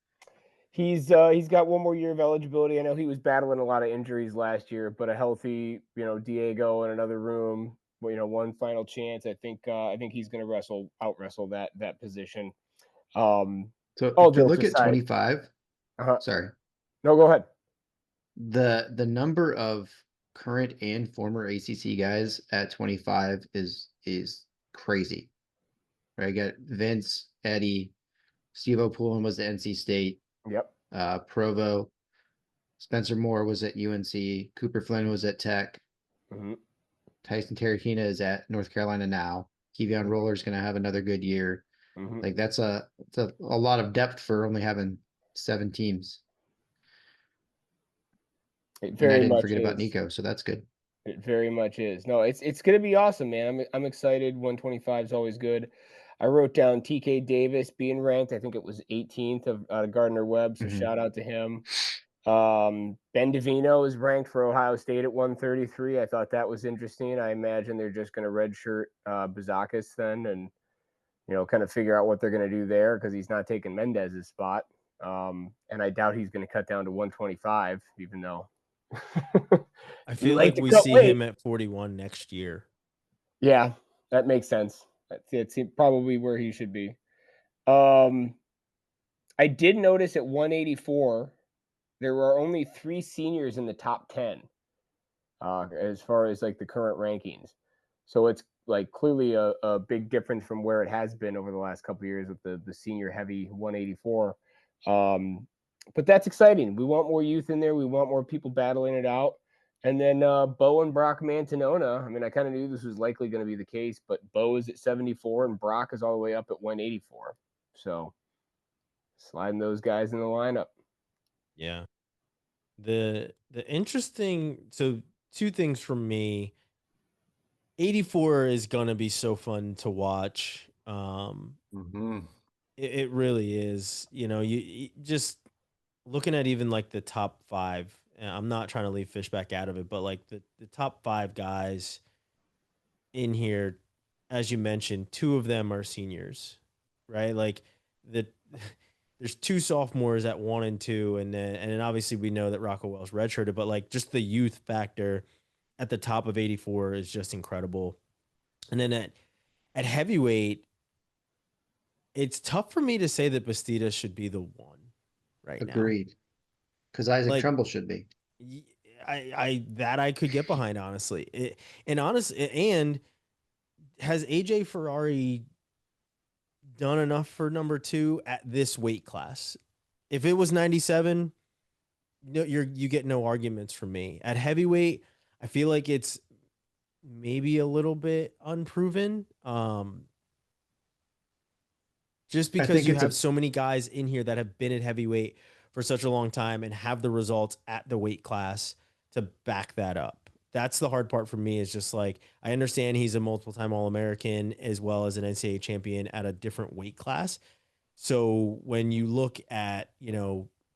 he's got one more year of eligibility. I know he was battling a lot of injuries last year, but a healthy, Diego in another room, one final chance. I think he's going to out wrestle that position. So if you look at 25, sorry. No, go ahead. The number of current and former ACC guys at 25 is crazy. Right? I got Vince, Eddie, Steve O'Pullen was at NC State. Yep. Provo, Spencer Moore was at UNC. Cooper Flynn was at Tech. Tyson Terrakina is at North Carolina now. Kevion Roller is going to have another good year. Like that's a lot of depth for only having 7 teams. It very and I much didn't forget is. about Nico, so that's good. It very much is. No, it's going to be awesome, man. I'm excited. 125 is always good. I wrote down TK Davis being ranked. I think it was 18th out of Gardner Webb. So shout out to him. Ben DeVino is ranked for Ohio State at 133. I thought that was interesting. I imagine they're just going to redshirt Bazakis then, and kind of figure out what they're going to do there because he's not taking Mendez's spot. And I doubt he's going to cut down to 125, even though. I feel like we see him at 41 next year. Yeah, that makes sense. That's probably where he should be. I did notice at 184, there were only 3 seniors in the top 10 as far as like the current rankings. So it's like clearly a big difference from where it has been over the last couple of years with the senior heavy 184. But that's exciting. We want more youth in there. We want more people battling it out. And then Bo and Brock Mantanona. I mean, I kind of knew this was likely going to be the case, but Bo is at 74 and Brock is all the way up at 184. So sliding those guys in the lineup. Yeah. The interesting, so 2 things from me. 84 is going to be so fun to watch. It really is. You just looking at even like the top 5, and I'm not trying to leave Fishback out of it, but like the top 5 guys in here, as you mentioned, 2 of them are seniors, right? Like there's 2 sophomores at 1 and 2, and then obviously we know that Rocco Wells redshirted, but like just the youth factor at the top of 84 is just incredible. And then at heavyweight, it's tough for me to say that Bastida should be the 1 right now. Agreed. Because Isaac Trumbull should be. I could get behind, honestly. And has AJ Ferrari done enough for number 2 at this weight class? If it was 97, you get no arguments from me. At heavyweight, I feel like it's maybe a little bit unproven. Just because you have so many guys in here that have been at heavyweight for such a long time and have the results at the weight class to back that up. that's the hard part for me, is just like, I understand he's a multiple time All-American as well as an NCAA champion at a different weight class. So when you look at,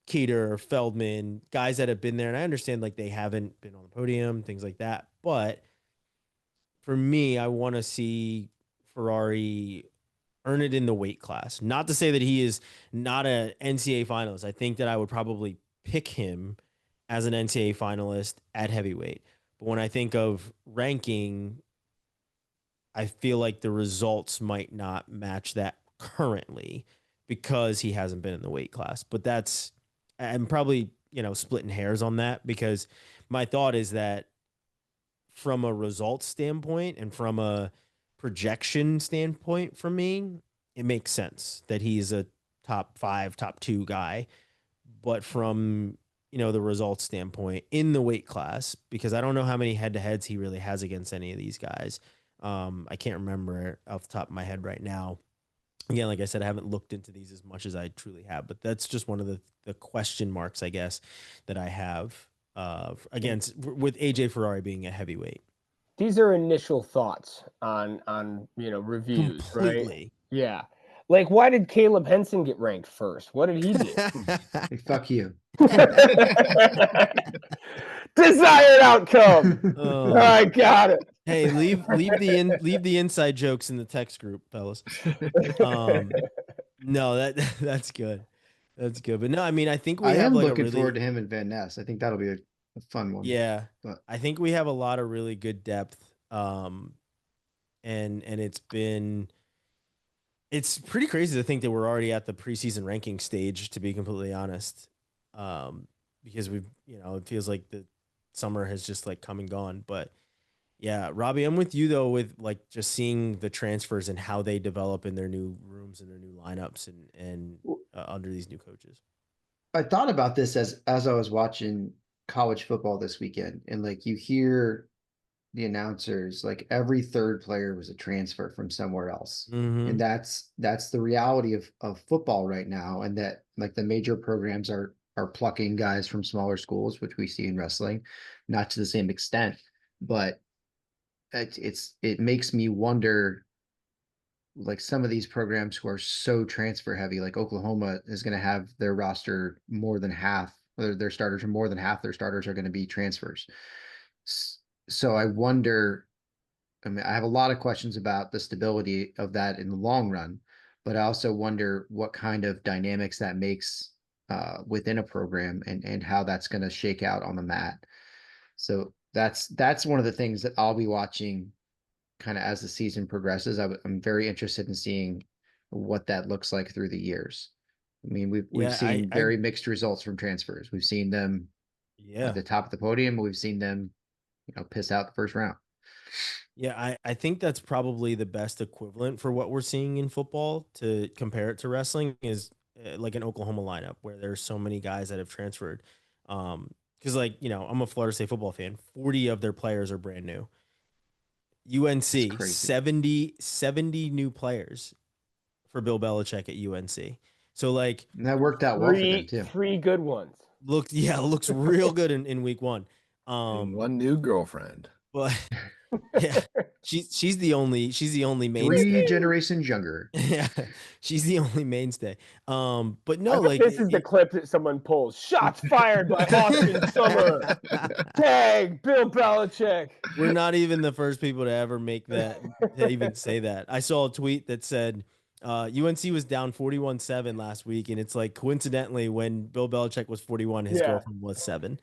Cater, Feldman, guys that have been there, and I understand like they haven't been on the podium, things like that. But for me, I want to see Ferrari earn it in the weight class. Not to say that he is not an NCAA finalist. I think that I would probably pick him as an NCAA finalist at heavyweight. But when I think of ranking, I feel like the results might not match that currently because he hasn't been in the weight class. But I'm probably, splitting hairs on that, because my thought is that from a results standpoint and from a projection standpoint, for me, it makes sense that he's a top 5, top 2 guy. But from, the results standpoint in the weight class, because I don't know how many head-to-heads he really has against any of these guys. I can't remember off the top of my head right now. Again, like I said, I haven't looked into these as much as I truly have, but that's just one of the question marks, I guess, that I have against with AJ Ferrari being a heavyweight. These are initial thoughts on reviews, Completely. right? Yeah. Like, why did Caleb Henson get ranked first? What did he do? Hey, fuck you. Desired outcome. Oh. I got it. Hey, leave the inside jokes in the text group, fellas. No, that's good. That's good. But no, I mean, I think I am looking forward to him and Van Ness. I think that'll be a fun one. Yeah. But I think we have a lot of really good depth. And it's pretty crazy to think that we're already at the preseason ranking stage, to be completely honest. Because we've, it feels like the summer has just like come and gone. But yeah, Robbie, I'm with you though, with like just seeing the transfers and how they develop in their new rooms and their new lineups and under these new coaches. I thought about this as I was watching college football this weekend, and like you hear the announcers, like every third player was a transfer from somewhere else. Mm-hmm. And that's the reality of football right now. And that like the major programs are plucking guys from smaller schools, which we see in wrestling, not to the same extent, but it makes me wonder, like some of these programs who are so transfer heavy, like Oklahoma is going to have their roster more than half, or their starters, or more than half their starters are going to be transfers. So I wonder, I mean, I have a lot of questions about the stability of that in the long run, but I also wonder what kind of dynamics that makes within a program, and how that's going to shake out on the mat. So that's one of the things that I'll be watching kind of as the season progresses. I'm very interested in seeing what that looks like through the years. I mean, we've seen very mixed results from transfers. We've seen them at the top of the podium. We've seen them, piss out the first round. Yeah, I think that's probably the best equivalent for what we're seeing in football, to compare it to wrestling, is like an Oklahoma lineup where there's so many guys that have transferred. Because I'm a Florida State football fan. 40 of their players are brand new. UNC, 70 new players for Bill Belichick at UNC. So like, and that worked out well for them too. 3 good ones. Looks real good in week 1. And one new girlfriend. But yeah, she's the only mainstay. 3 generations younger. Yeah, she's the only mainstay. But no, like this is the clip that someone pulls. Shots fired by Austin Summer. Tag Bill Belichick. We're not even the first people to ever make that, to even say that. I saw a tweet that said UNC was down 41-7 last week, and it's like coincidentally when Bill Belichick was 41, his girlfriend was 7.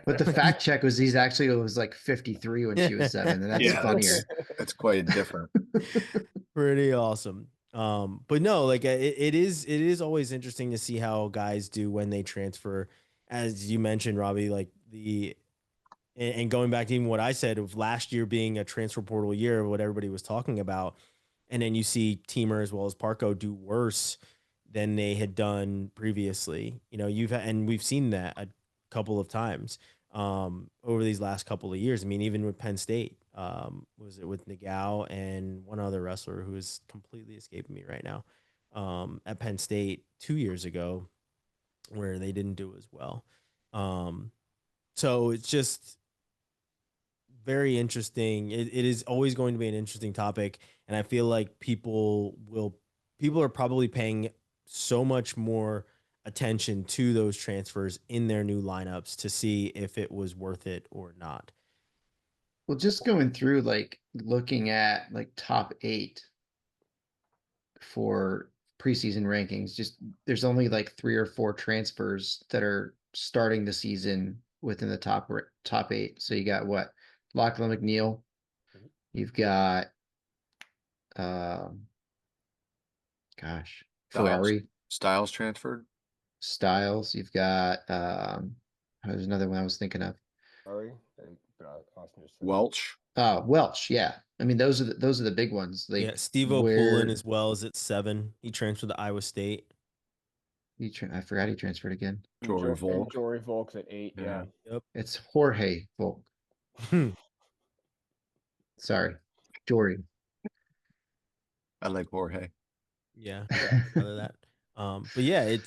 But the fact check was it was like 53 when she was 7, and that's funnier. That's quite different. Pretty awesome. But no, like it is always interesting to see how guys do when they transfer, as you mentioned, Robbie, like and going back to even what I said of last year being a transfer portal year, what everybody was talking about. And then you see Teamer as well as Parco do worse than they had done previously. We've seen that a couple of times over these last couple of years. I mean, even with Penn State, was it with Nagao and one other wrestler who is completely escaping me right now, at Penn State 2 years ago, where they didn't do as well. So it's just very interesting. It is always going to be an interesting topic, and I feel like people are probably paying so much more attention to those transfers in their new lineups to see if it was worth it or not. Well, just going through like looking at like top 8 for preseason rankings, just there's only like 3 or 4 transfers that are starting the season within the top 8. So you got what? Lachlan McNeil. You've got Ferrari. Styles transferred. Styles. You've got there's another one I was thinking of. Welch. Welch, yeah. I mean, those are the big ones. Like, yeah, Steve O'Pullen as well is at 7. He transferred to Iowa State. I forgot he transferred again. Jory Volk. Jory Volk's at 8. Yeah. Yep. It's Jorge Volk. Sorry, Jory. I like Jorge. Yeah, other that. But yeah, I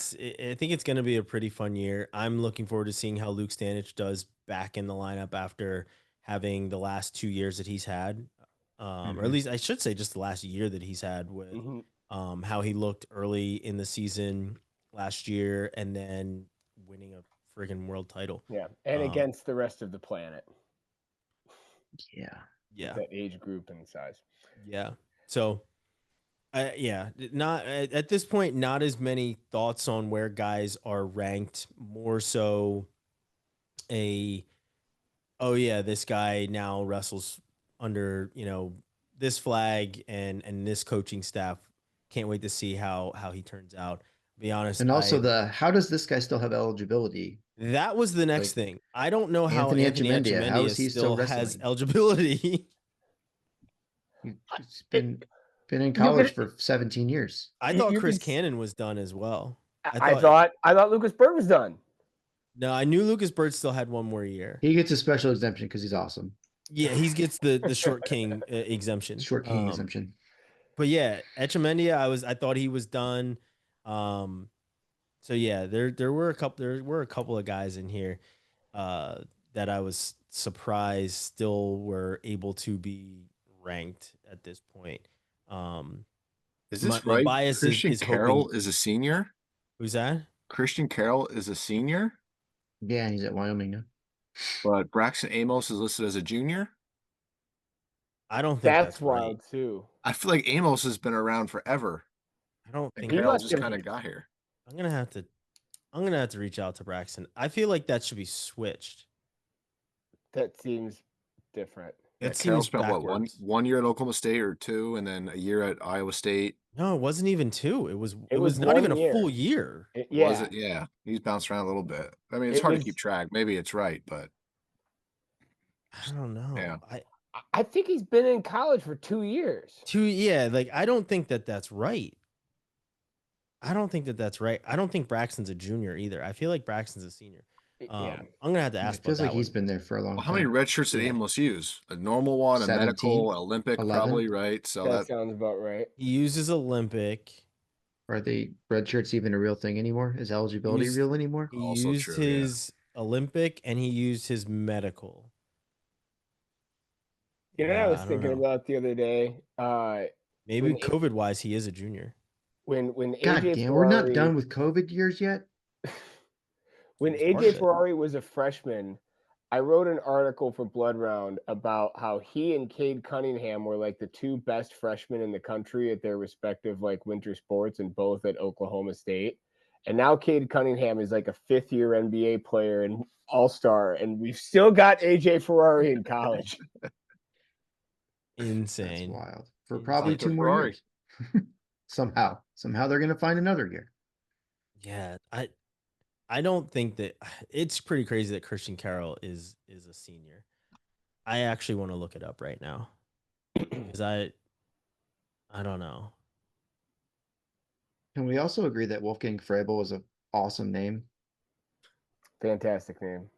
think it's going to be a pretty fun year. I'm looking forward to seeing how Luke Stanich does back in the lineup after having the last 2 years that he's had, or at least I should say just the last year that he's had with how he looked early in the season last year and then winning a friggin' world title. Yeah, and against the rest of the planet. Yeah. That age group and size. Yeah. So not at this point, not as many thoughts on where guys are ranked, more so this guy now wrestles under, this flag and this coaching staff. Can't wait to see how he turns out. Be honest. And also how does this guy still have eligibility? That was the next thing. I don't know how Anthony Etchemendia how is he still has eligibility. He's been in college for 17 years. I thought Chris Cannon was done as well. I thought Lucas Burt was done. No, I knew Lucas Burt still had one more year. He gets a special exemption because he's awesome. Yeah, he gets the short king exemption. Short king exemption. But yeah, Etchemendia, I thought he was done. So yeah, there were a couple of guys in here that I was surprised still were able to be ranked at this point. Is this right? Bias Christian Carroll is a senior. Who's that? Christian Carroll is a senior. Yeah, he's at Wyoming now. But Braxton Amos is listed as a junior. I don't think that's wild right. too. I feel like Amos has been around forever. I don't think Carroll just kind of got here. I'm gonna have to reach out to Braxton. I feel like that should be switched. That seems different. Yeah, Carroll spent one year at Oklahoma State or 2, and then a year at Iowa State. No, it wasn't even 2. It was not even a full year. Was it? Yeah, he's bounced around a little bit. I mean, it's hard to keep track. Maybe it's right, but I don't know. Yeah. I think he's been in college for 2 years. Like I don't think that's right. I don't think that's right. I don't think Braxton's a junior either. I feel like Braxton's a senior. I'm gonna have to ask. It feels like he's been there for a long time. How many red shirts did Amos use? A normal one, 17, a medical, an Olympic, 11? probably, right? So that sounds about right. He uses Olympic. Are the red shirts even a real thing anymore? Is eligibility real anymore? He used his Olympic and he used his medical. You know what I was thinking about the other day? Maybe COVID wise, he is a junior. When God AJ damn, Ferrari, we're not done with COVID years yet. When AJ Ferrari was a freshman, I wrote an article for Blood Round about how he and Cade Cunningham were like the 2 best freshmen in the country at their respective like winter sports, and both at Oklahoma State. And now Cade Cunningham is like a 5th-year NBA player and all-star, and we've still got AJ Ferrari in college. Insane. That's wild. For probably 2 more years. Somehow they're going to find another year. Yeah, I don't think that it's pretty crazy that Christian Carroll is a senior. I actually want to look it up right now because I don't know. Can we also agree that Wolfgang Frabel is an awesome name? Fantastic name.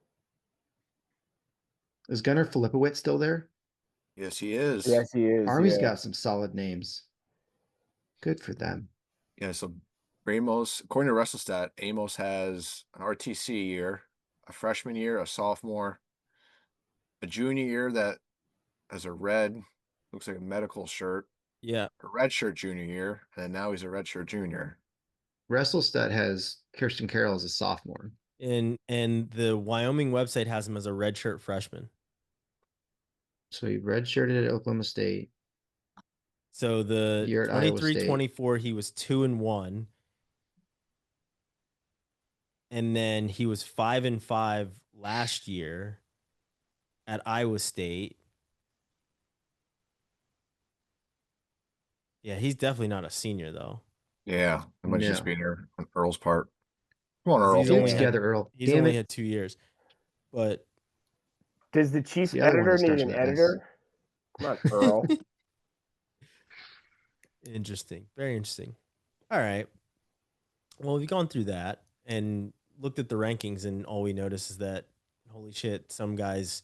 Is Gunnar Filipowicz still there? Yes, he is. Yes, he is. Army's got some solid names. Good for them. Yeah, so Amos, according to WrestleStat, Amos has an RTC year, a freshman year, a sophomore, a junior year that as a red, looks like a medical shirt. Yeah. A red shirt junior year, and now he's a red shirt junior. WrestleStat has Kirsten Carroll as a sophomore. And the Wyoming website has him as a redshirt freshman. So he redshirted at Oklahoma State. So the 23-24, he was 2-1. And then he was 5-5 last year at Iowa State. Yeah, he's definitely not a senior though. Yeah, it might just be there on Earl's part. Come on, Earl. He's only together, Earl. He's only had 2 years. But does the chief editor need an editor? Come on, Earl. Interesting. Very interesting. All right. Well, we've gone through that and looked at the rankings, and all we notice is that, holy shit, some guys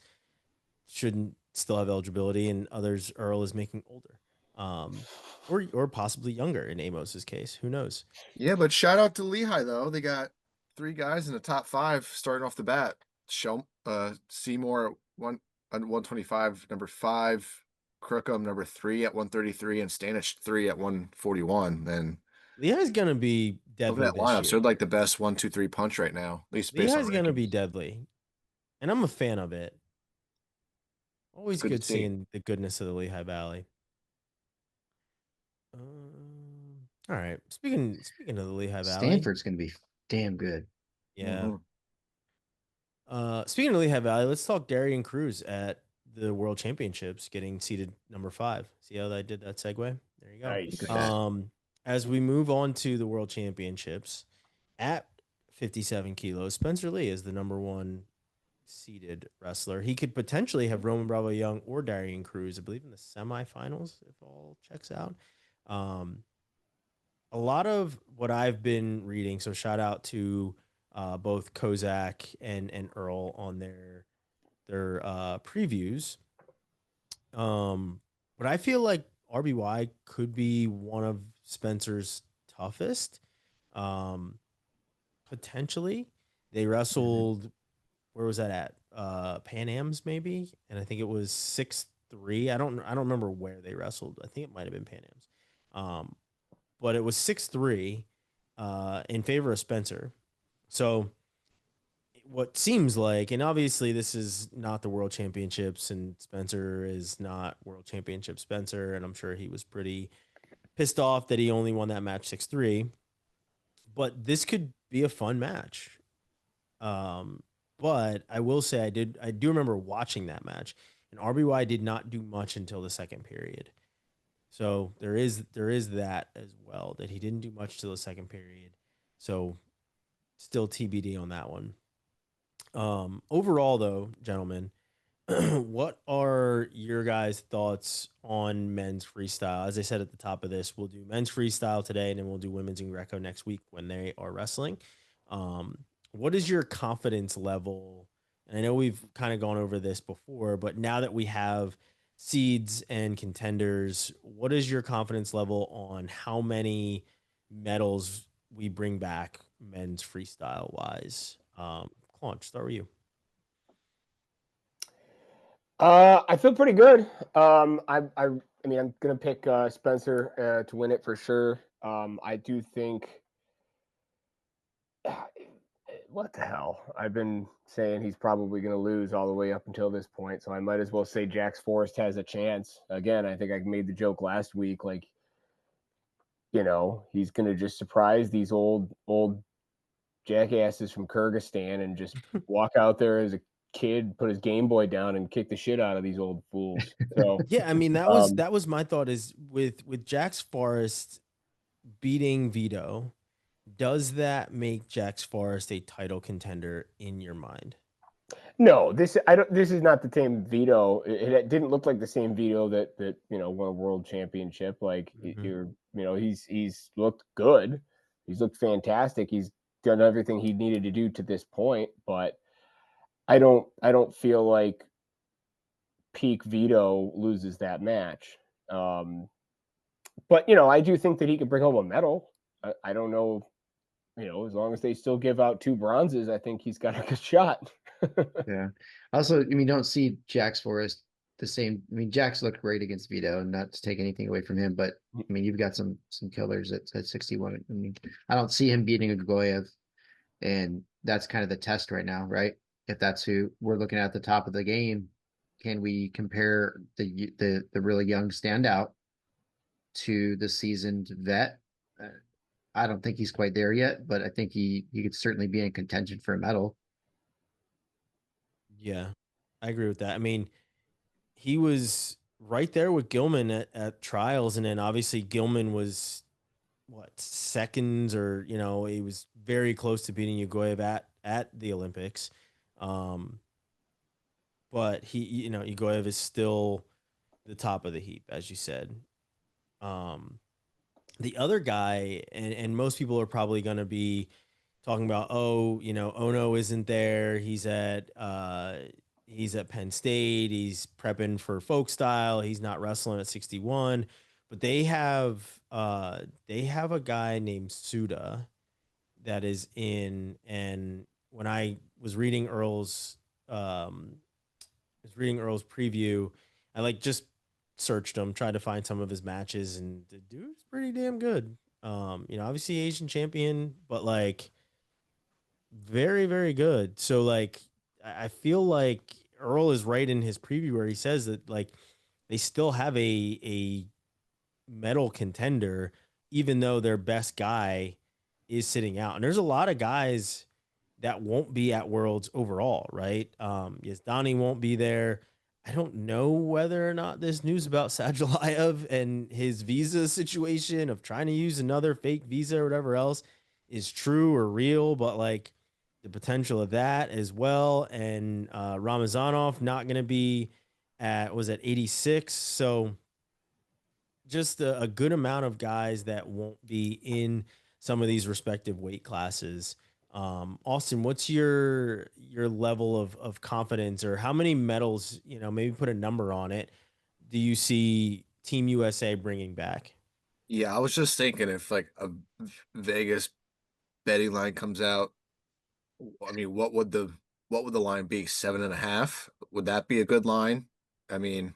shouldn't still have eligibility, and others Earl is making older. Or possibly younger in Amos's case. Who knows? Yeah, but shout out to Lehigh though. They got 3 guys in the top 5 starting off the bat. Seymour at 125, number 5, Crookham number 3 at 133, and Stanich 3 at 141. Then Lehigh's gonna be deadly. Look at that lineup. They're like the best 1-2-3 punch right now. At least Lehigh's gonna be deadly, and I'm a fan of it. Always good seeing the goodness of the Lehigh Valley. All right. Speaking of the Lehigh Valley, Stanford's gonna be damn good. Yeah. Speaking of Lehigh Valley, let's talk Darian Cruz at the World Championships, getting seated number 5. See how I did that segue? There you go. Nice. As we move on to the World Championships at 57 kilos, Spencer Lee is the number 1 seeded wrestler. He could potentially have Roman Bravo Young or Darian Cruz, I believe, in the semifinals if all checks out. A lot of what I've been reading, so shout out to both Kozak and Earl on their previews. But I feel like RBY could be one of Spencer's toughest. Potentially. They wrestled, where was that at? Pan Am's maybe, and I think it was 6-3. I don't remember where they wrestled. I think it might have been Pan Am's. But it was 6-3 in favor of Spencer. So what seems like, and obviously this is not the World Championships, and Spencer is not World Championship Spencer, and I'm sure he was pretty pissed off that he only won that match 6-3. But this could be a fun match. But I will say I do remember watching that match, and RBY did not do much until the second period. So there is that as well, that he didn't do much till the second period. So still TBD on that one. Overall, though, gentlemen, what are your guys' thoughts on men's freestyle? As I said at the top of this, we'll do men's freestyle today, and then we'll do women's and Greco next week when they are wrestling. What is your confidence level? And I know we've kind of gone over this before, but now that we have seeds and contenders, what is your confidence level on how many medals we bring back men's freestyle wise? Claunch, start with you. I feel pretty good. I mean, I'm gonna pick Spencer to win it for sure. I do think. What the hell? I've been saying he's probably going to lose all the way up until this point, so I might as well say Jax Forrest has a chance. Again, I think I made the joke last week, like, you know, he's going to just surprise these old jackasses from Kyrgyzstan and just walk out there as a kid, put his Game Boy down, and kick the shit out of these old fools. So yeah, I mean, that was my thought, is with Jax Forrest beating Vito. Does that make Jax Forrest a title contender in your mind? No, this is not the same Vito. It didn't look like the same Vito that you know, won a world championship. Like he's looked good. He's looked fantastic. He's done everything he needed to do to this point, but I don't feel like peak Vito loses that match. But you know, I do think that he could bring home a medal. I don't know. You know, as long as they still give out 2 bronzes, I think he's got a good shot. Yeah. Also, I mean, don't see Jax Forrest the same. I mean, Jack's looked great against Vito, and not to take anything away from him, but I mean, you've got some killers at 61. I mean, I don't see him beating a Goyev, and that's kind of the test right now, right? If that's who we're looking at the top of the game, can we compare the really young standout to the seasoned vet? I don't think he's quite there yet, but I think he could certainly be in contention for a medal. Yeah, I agree with that. I mean, he was right there with Gilman at trials, and then obviously Gilman was what, seconds, or he was very close to beating Ugoyev at the Olympics. But Ugoyev is still the top of the heap, as you said. The other guy, and most people are probably going to be talking about, Ono isn't there. He's at Penn State. He's prepping for folk style. He's not wrestling at 61. But they have a guy named Suda that is in. And when I was reading Earl's preview, I just searched him, tried to find some of his matches, and the dude's pretty damn good. Obviously Asian champion, but very, very good. So I feel like Earl is right in his preview where he says that they still have a medal contender, even though their best guy is sitting out. And there's a lot of guys that won't be at Worlds overall, right? Yes, Donnie won't be there. I don't know whether or not this news about Sadulayev and his visa situation of trying to use another fake visa or whatever else is true or real, but the potential of that as well. And Ramazanov not going to be at 86. So just a good amount of guys that won't be in some of these respective weight classes. Austin, what's your level of confidence, or how many medals, maybe put a number on it, do you see Team USA bringing back? Yeah, I was just thinking if a Vegas betting line comes out, I mean, what would the line be? 7.5? Would that be a good line? I mean,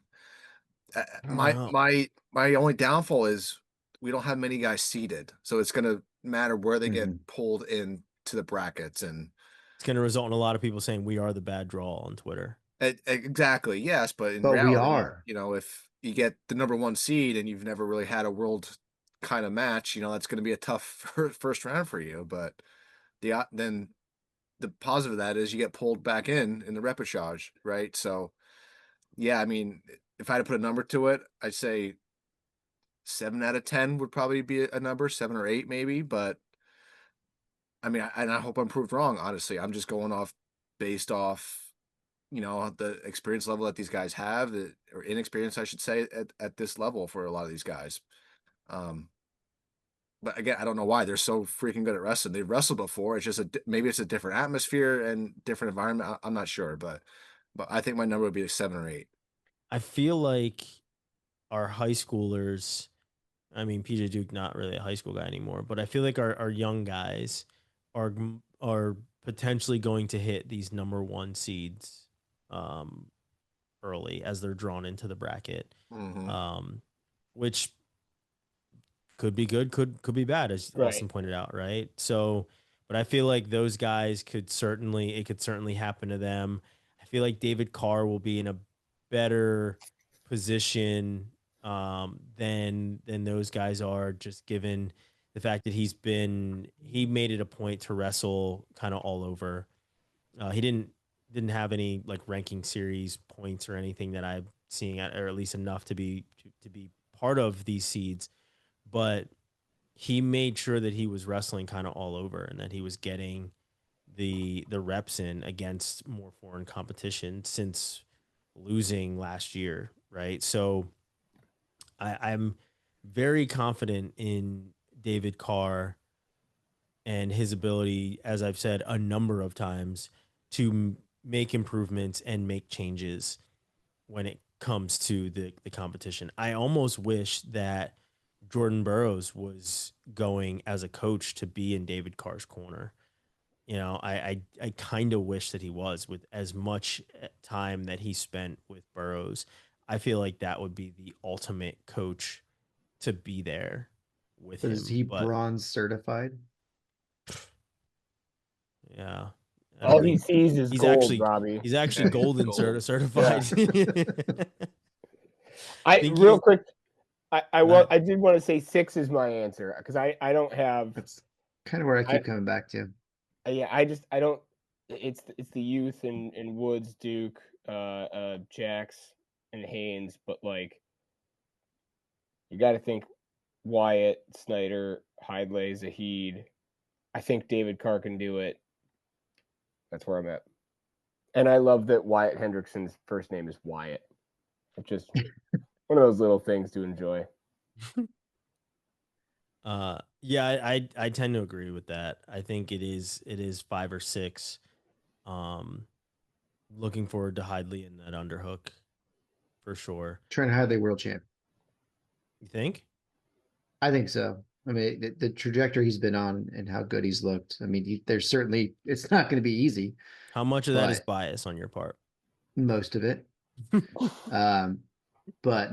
my only downfall is we don't have many guys seated, so it's going to matter where they get pulled in to the brackets, and it's going to result in a lot of people saying we are the bad draw on Twitter. Exactly, yes, but in reality, we are. If you get the number 1 seed and you've never really had a world kind of match, that's going to be a tough first round for you. But then the positive of that is you get pulled back in the repechage, right? So, yeah, I mean, if I had to put a number to it, I'd say 7 out of 10 would probably be a number, 7 or 8 maybe. But I mean, I hope I'm proved wrong. Honestly, I'm just going based off the experience level that these guys have, or inexperience, I should say, at this level for a lot of these guys. But again, I don't know why they're so freaking good at wrestling. They've wrestled before. It's just maybe it's a different atmosphere and different environment. I'm not sure, but I think my number would be 7 or 8. I feel like our high schoolers, I mean, PJ Duke, not really a high school guy anymore, but I feel like our young guys are potentially going to hit these number 1 seeds early as they're drawn into the bracket, which could be good, could be bad, as Austin pointed out, right? So, but I feel like those guys it could certainly happen to them. I feel like David Carr will be in a better position than those guys are, just given the fact that he made it a point to wrestle kind of all over. He didn't have any ranking series points or anything that I'm seeing, or at least enough to be part of these seeds, but he made sure that he was wrestling kind of all over and that he was getting the reps in against more foreign competition since losing last year, right? So I'm very confident in David Carr and his ability, as I've said a number of times, to make improvements and make changes when it comes to the competition. I almost wish that Jordan Burroughs was going as a coach to be in David Carr's corner. I kind of wish that he was, with as much time that he spent with Burroughs. I feel like that would be the ultimate coach to be there with him. Is he bronze certified? Yeah. All he sees is gold, Robbie. He's actually golden certified. Real quick, I did want to say 6 is my answer because I don't have. That's kind of where I keep coming back to. Yeah, I don't. It's the youth and Woods, Duke, Jax, and Haynes, but like you got to think Wyatt, Snyder, Hidlay, Zahid. I think David Carr can do it. That's where I'm at. And I love that Wyatt Hendrickson's first name is Wyatt. It's just one of those little things to enjoy. Yeah, I tend to agree with that. I think it is 5 or 6. Looking forward to Hidley in that underhook for sure. Trent Hidley world champ. You think? I think so. I mean, the trajectory he's been on and how good he's looked. I mean, there's certainly, it's not going to be easy. How much of that is bias on your part? Most of it. But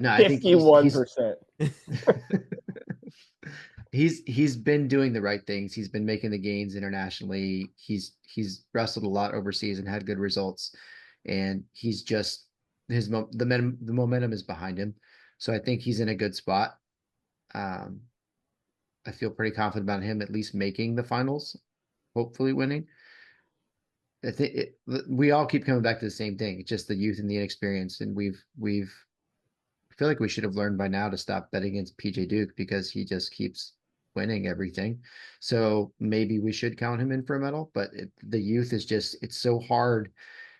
no, 51%. He's been doing the right things. He's been making the gains internationally. He's wrestled a lot overseas and had good results. And he's just the momentum is behind him. So I think he's in a good spot. I feel pretty confident about him at least making the finals, hopefully winning. I think we all keep coming back to the same thing. It's just the youth and the inexperience, and I feel like we should have learned by now to stop betting against PJ Duke because he just keeps winning everything. So maybe we should count him in for a medal, but the youth is just, it's so hard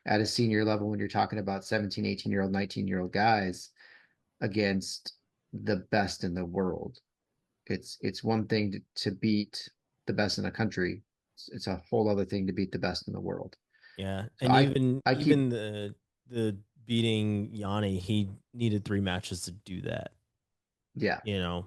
at a senior level when you're talking about 17, 18-year-old, 19-year-old guys against the best in the world. It's one thing to beat the best in the country. It's a whole other thing to beat the best in the world. Yeah. So and even the beating Yanni, he needed 3 matches to do that. Yeah. You know.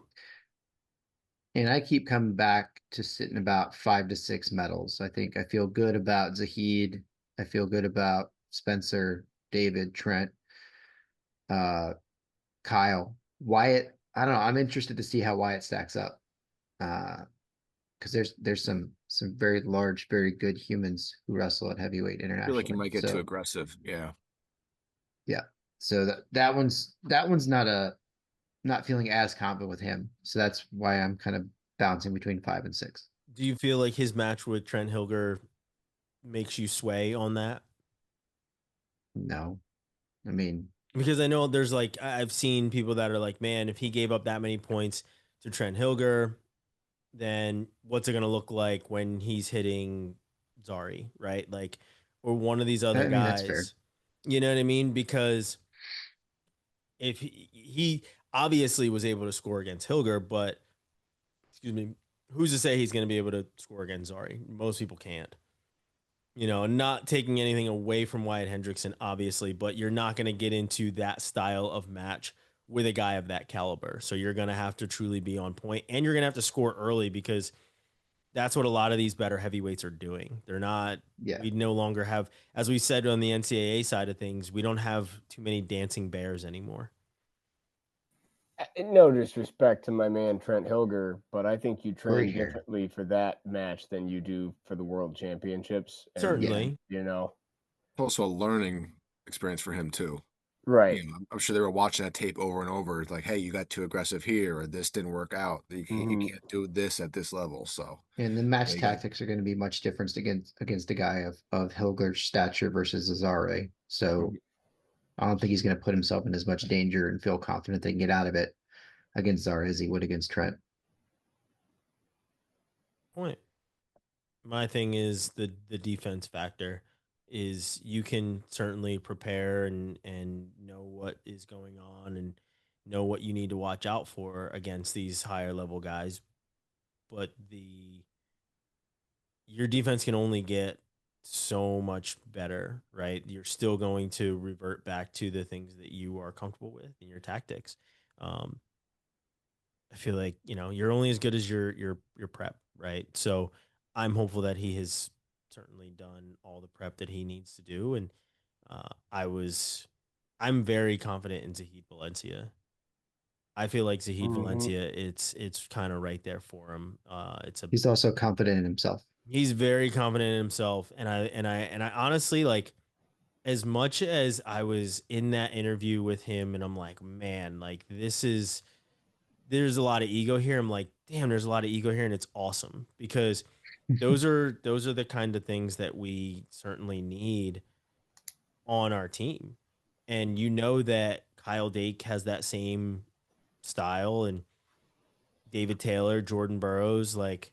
And I keep coming back to sitting about 5 to 6 medals. I feel good about Zahid. I feel good about Spencer, David, Trent, Kyle, Wyatt. I don't know. I'm interested to see how Wyatt stacks up. Because there's some very large, very good humans who wrestle at heavyweight internationally. I feel like he might get too aggressive. Yeah. Yeah. So that one's not feeling as confident with him. So that's why I'm kind of bouncing between 5 and 6. Do you feel like his match with Trent Hilger makes you sway on that? No. I mean, because I know there's like, I've seen people that are like, man, if he gave up that many points to Trent Hilger, then what's it going to look like when he's hitting Zari, right? Like, or one of these other guys. That's fair. You know what I mean? Because if he obviously was able to score against Hilger, but excuse me, who's to say he's going to be able to score against Zari? Most people can't. You know, not taking anything away from Wyatt Hendrickson, obviously, but you're not going to get into that style of match with a guy of that caliber. So you're going to have to truly be on point, and you're going to have to score early because that's what a lot of these better heavyweights are doing. They're not, we no longer have, as we said on the NCAA side of things, we don't have too many dancing bears anymore. No disrespect to my man Trent Hilger, but I think you train differently for that match than you do for the World Championships. And, certainly, you know, it's also a learning experience for him too. Right. You know, I'm sure they were watching that tape over and over. It's like, hey, you got too aggressive here, or this didn't work out. You can't do this at this level. So, and the match tactics are going to be much different against a guy of Hilger's stature versus Azare. So I don't think he's going to put himself in as much danger and feel confident they can get out of it against Zara as he would against Trent. Point. My thing is the defense factor is you can certainly prepare and know what is going on and know what you need to watch out for against these higher level guys. But your defense can only get so much better, right? You're still going to revert back to the things that you are comfortable with in your tactics. I feel like, you know, you're only as good as your prep, right? So I'm hopeful that he has certainly done all the prep that he needs to do. And I was I'm very confident in Zahid Valencia. I feel like Zahid Valencia, it's kind of right there for him. He's also confident in himself. He's very confident in himself, and I honestly, like, as much as I was in that interview with him, and I'm like, man, like there's a lot of ego here. I'm like, damn, there's a lot of ego here, and it's awesome because those are the kind of things that we certainly need on our team. And you know that Kyle Dake has that same style, and David Taylor, Jordan Burroughs, like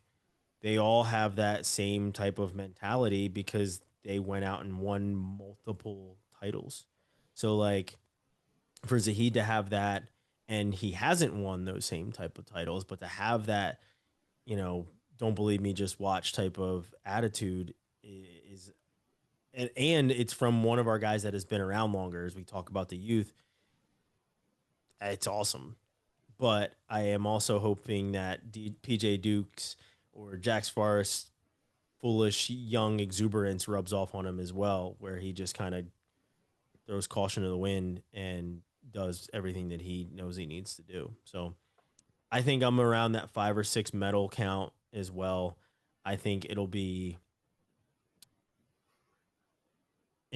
they all have that same type of mentality because they went out and won multiple titles. So like for Zahid to have that, and he hasn't won those same type of titles, but to have that, don't believe me, just watch type of attitude is, and it's from one of our guys that has been around longer. As we talk about the youth, it's awesome. But I am also hoping that PJ Dukes or Jax Forrest foolish young exuberance rubs off on him as well, where he just kind of throws caution to the wind and does everything that he knows he needs to do. So I think I'm around that 5 or 6 medal count as well. I think it'll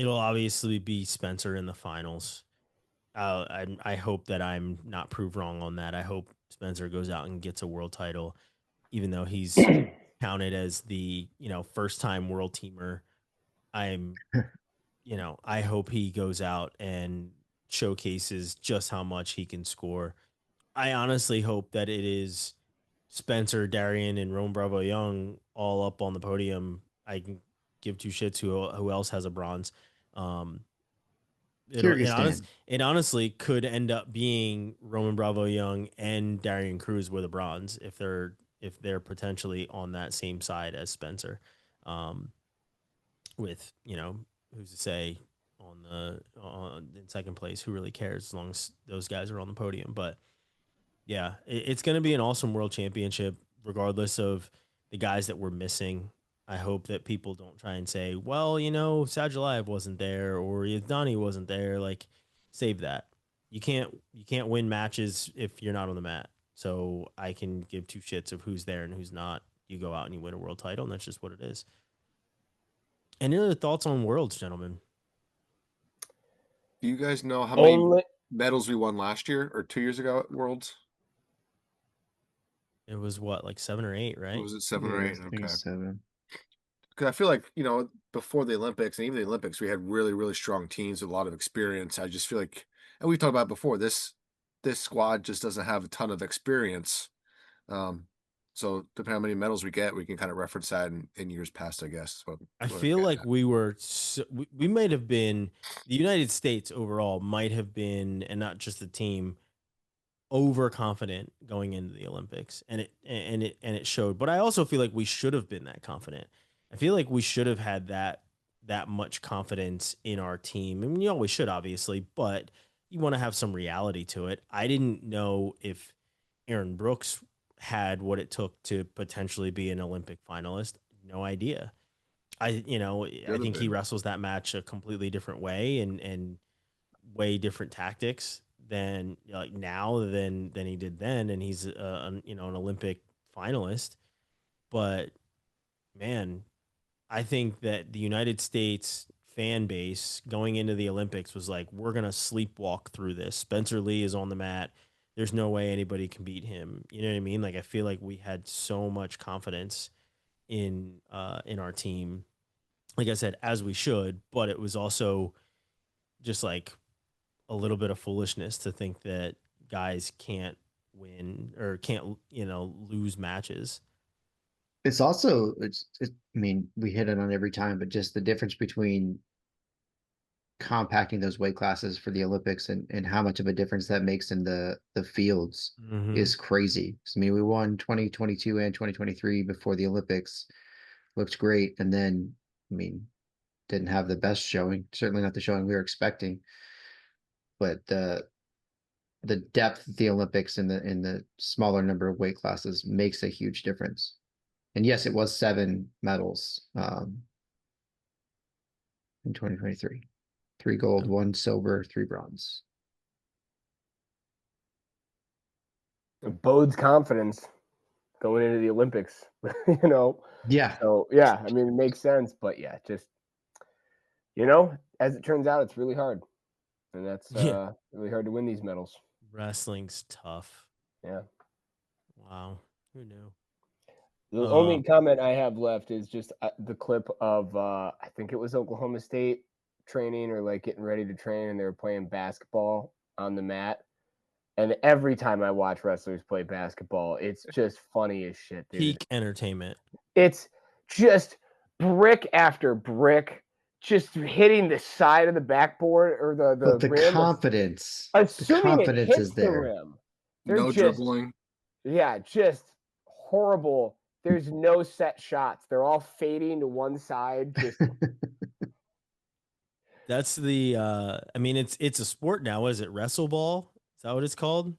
obviously be Spencer in the finals. I hope that I'm not proved wrong on that. I hope Spencer goes out and gets a world title, even though he's counted as the, first time world teamer. I hope he goes out and showcases just how much he can score. I honestly hope that it is Spencer, Darian, and Rome Bravo Young all up on the podium. I can give two shits who else has a bronze. It honestly could end up being Roman Bravo Young and Darian Cruz with a bronze if they're potentially on that same side as Spencer. With who's to say in second place? Who really cares as long as those guys are on the podium? But yeah, it's going to be an awesome world championship, regardless of the guys that we're missing. I hope that people don't try and say, well, Sajalayev wasn't there or Donnie wasn't there. Like, save that. You can't win matches if you're not on the mat. So I can give two shits of who's there and who's not. You go out and you win a world title, and that's just what it is. Any other thoughts on Worlds, gentlemen? Do you guys know how many medals we won last year or 2 years ago at Worlds? It was what, like 7 or 8, right? Or was it 7 or 8? Okay. 7. Because I feel like, before the Olympics and even the Olympics, we had really, really strong teams with a lot of experience. I just feel like, and we've talked about it before, this squad just doesn't have a ton of experience. So depending on how many medals we get, we can kind of reference that in years past, I guess. I feel like we might have been, the United States overall might have been, and not just the team, overconfident going into the Olympics, and it showed. But I also feel like we should have been that confident. I feel like we should have had that much confidence in our team. I mean, you always should, obviously, but you want to have some reality to it. I didn't know if Aaron Brooks had what it took to potentially be an Olympic finalist. No idea. I think he wrestles that match a completely different way and way different tactics than now than he did then. And he's an Olympic finalist, but man, I think that the United States fan base going into the Olympics was like, we're going to sleepwalk through this. Spencer Lee is on the mat. There's no way anybody can beat him. You know what I mean? Like, I feel like we had so much confidence in our team, like I said, as we should, but it was also just like a little bit of foolishness to think that guys can't win or can't, lose matches. It's also, I mean, we hit it on every time, but just the difference between compacting those weight classes for the Olympics and how much of a difference that makes in the fields is crazy. I mean, we won 2022 and 2023 before the Olympics, looked great. And then, I mean, didn't have the best showing, certainly not the showing we were expecting, but the depth of the Olympics in the smaller number of weight classes makes a huge difference. And yes, it was 7 medals in 2023. 3 gold, 1 silver, 3 bronze. It bodes confidence going into the Olympics, Yeah. So, yeah, I mean, it makes sense. But, yeah, just, as it turns out, it's really hard. And that's really hard to win these medals. Wrestling's tough. Yeah. Wow. Who knew? The only comment I have left is just the clip of, I think it was Oklahoma State training or like getting ready to train, and they were playing basketball on the mat. And every time I watch wrestlers play basketball, it's just funny as shit, dude. Peak entertainment. It's just brick after brick, just hitting the side of the backboard or the rim. Confidence. Assuming the confidence it hits is there. the rim. No dribbling. Yeah, just horrible. There's no set shots. They're all fading to one side. Just That's the I mean, it's a sport now. What is it? Wrestle ball? Is that what it's called?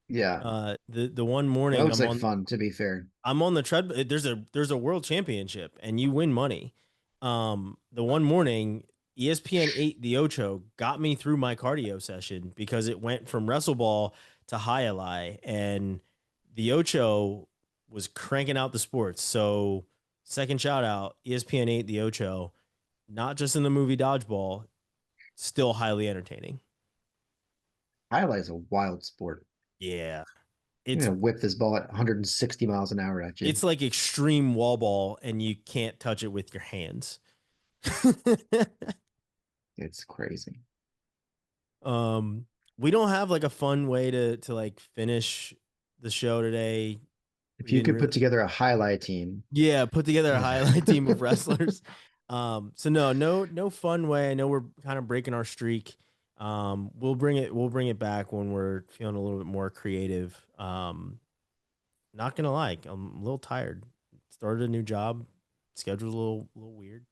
Yeah. The one morning that looks like fun, to be fair. I'm on the treadmill. There's a world championship and you win money. The one morning ESPN 8 the Ocho got me through my cardio session because it went from wrestle ball to high ally, and the Ocho was cranking out the sports. So second shout out, ESPN 8 the Ocho, not just in the movie Dodgeball, still highly entertaining. Highlight is a wild sport. Yeah. It's gonna whip this ball at 160 miles an hour at you. It's like extreme wall ball, and you can't touch it with your hands. It's crazy. We don't have like a fun way to like finish the show today. If you could put together a highlight team. Yeah, put together a highlight team of wrestlers. So no fun way. I know we're kind of breaking our streak. We'll bring it back when we're feeling a little bit more creative. Not gonna lie, I'm a little tired. Started a new job, schedule's a little weird.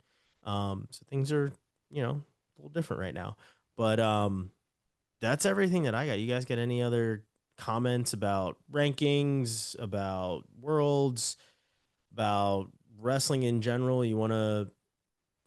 So things are, a little different right now. But that's everything that I got. You guys got any other comments about rankings, about worlds, about wrestling in general? You want to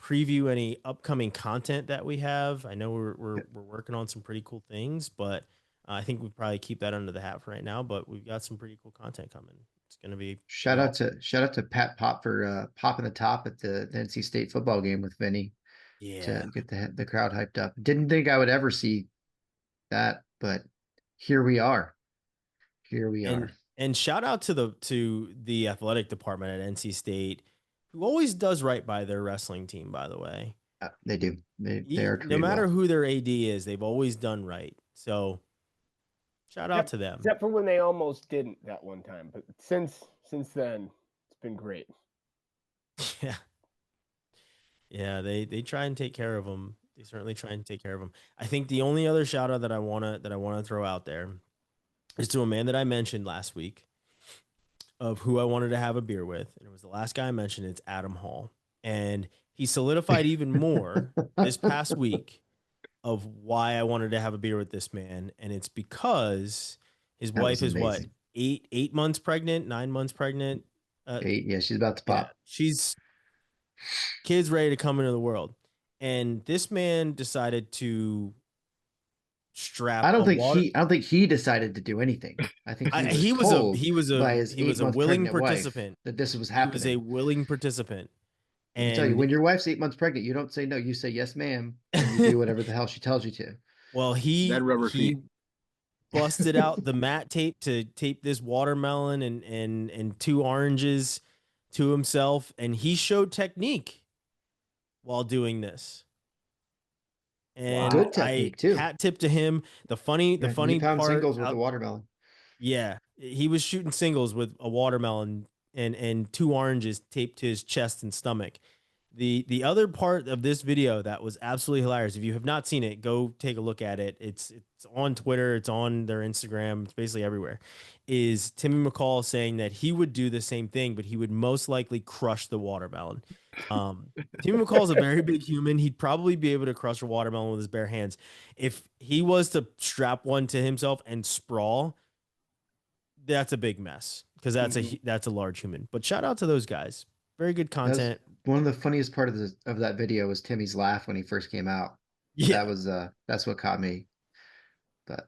preview any upcoming content that we have? I know we're working on some pretty cool things, but I think we probably keep that under the hat for right now. But we've got some pretty cool content coming. It's going to be shout out to Pat Pop for popping the top at the NC State football game with Vinny. Yeah, to get the crowd hyped up. Didn't think I would ever see that, but here we are. And shout out to the athletic department at NC State, who always does right by their wrestling team, by the way. They do. They are no matter who their AD is, they've always done right. So shout out to them. Except for when they almost didn't that one time. But since then, it's been great. Yeah. Yeah, they try and take care of them. They certainly try and take care of them. I think the only other shout out that I wanna throw out there is to a man that I mentioned last week, of who I wanted to have a beer with, and it was the last guy I mentioned. It's Adam Hall, and he solidified even more this past week of why I wanted to have a beer with this man, and it's because his wife is what, 8 months pregnant, 9 months pregnant. 8, yeah, she's about to pop. Yeah, she's kids ready to come into the world, and this man decided to strap. I don't think he decided to do anything. I think he was a willing participant that this was happening. He was a willing participant. And I tell you, when your wife's 8 months pregnant, you don't say no. You say yes, ma'am, and you do whatever the hell she tells you to. Well, he busted out the matte tape to tape this watermelon and 2 oranges to himself, and he showed technique while doing this. And good technique too. Hat tip to him. The funny part, singles with the watermelon. Yeah, he was shooting singles with a watermelon and 2 oranges taped to his chest and stomach. The other part of this video that was absolutely hilarious, if you have not seen it, go take a look at it. It's on Twitter, it's on their Instagram, it's basically everywhere, is Timmy McCall saying that he would do the same thing, but he would most likely crush the watermelon. Timmy McCall is a very big human. He'd probably be able to crush a watermelon with his bare hands. If he was to strap one to himself and sprawl, that's a big mess, because that's a large human. But shout out to those guys. Very good content. One of the funniest part of that video was Timmy's laugh when he first came out. Yeah. That's what caught me. But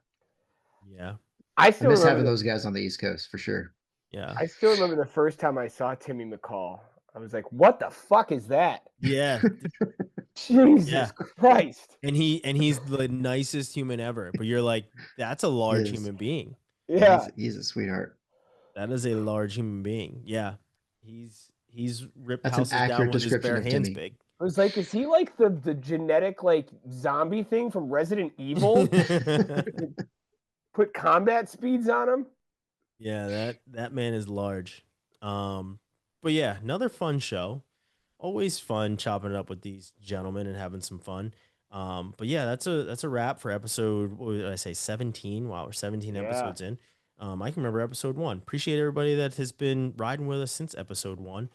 Yeah. I I still miss remember having those guys on the East Coast for sure. Yeah. I still remember the first time I saw Timmy McCall. I was like, "What the fuck is that?" Yeah. Jesus Yeah. Christ! And he's the nicest human ever. But you're like, that's a large human being. Yeah, Yeah, he's a sweetheart. That is a large human being. Yeah. He's ripped That's an houses down accurate with his description bare of hands Timmy. big. I was like, "Is he like the genetic like zombie thing from Resident Evil? Put combat speeds on him?" Yeah, that man is large. But yeah, another fun show. Always fun chopping it up with these gentlemen and having some fun. But yeah, that's a wrap for episode, what did I say, 17? Wow, we're 17 Yeah. episodes in. I can remember episode 1. Appreciate everybody that has been riding with us since episode 1.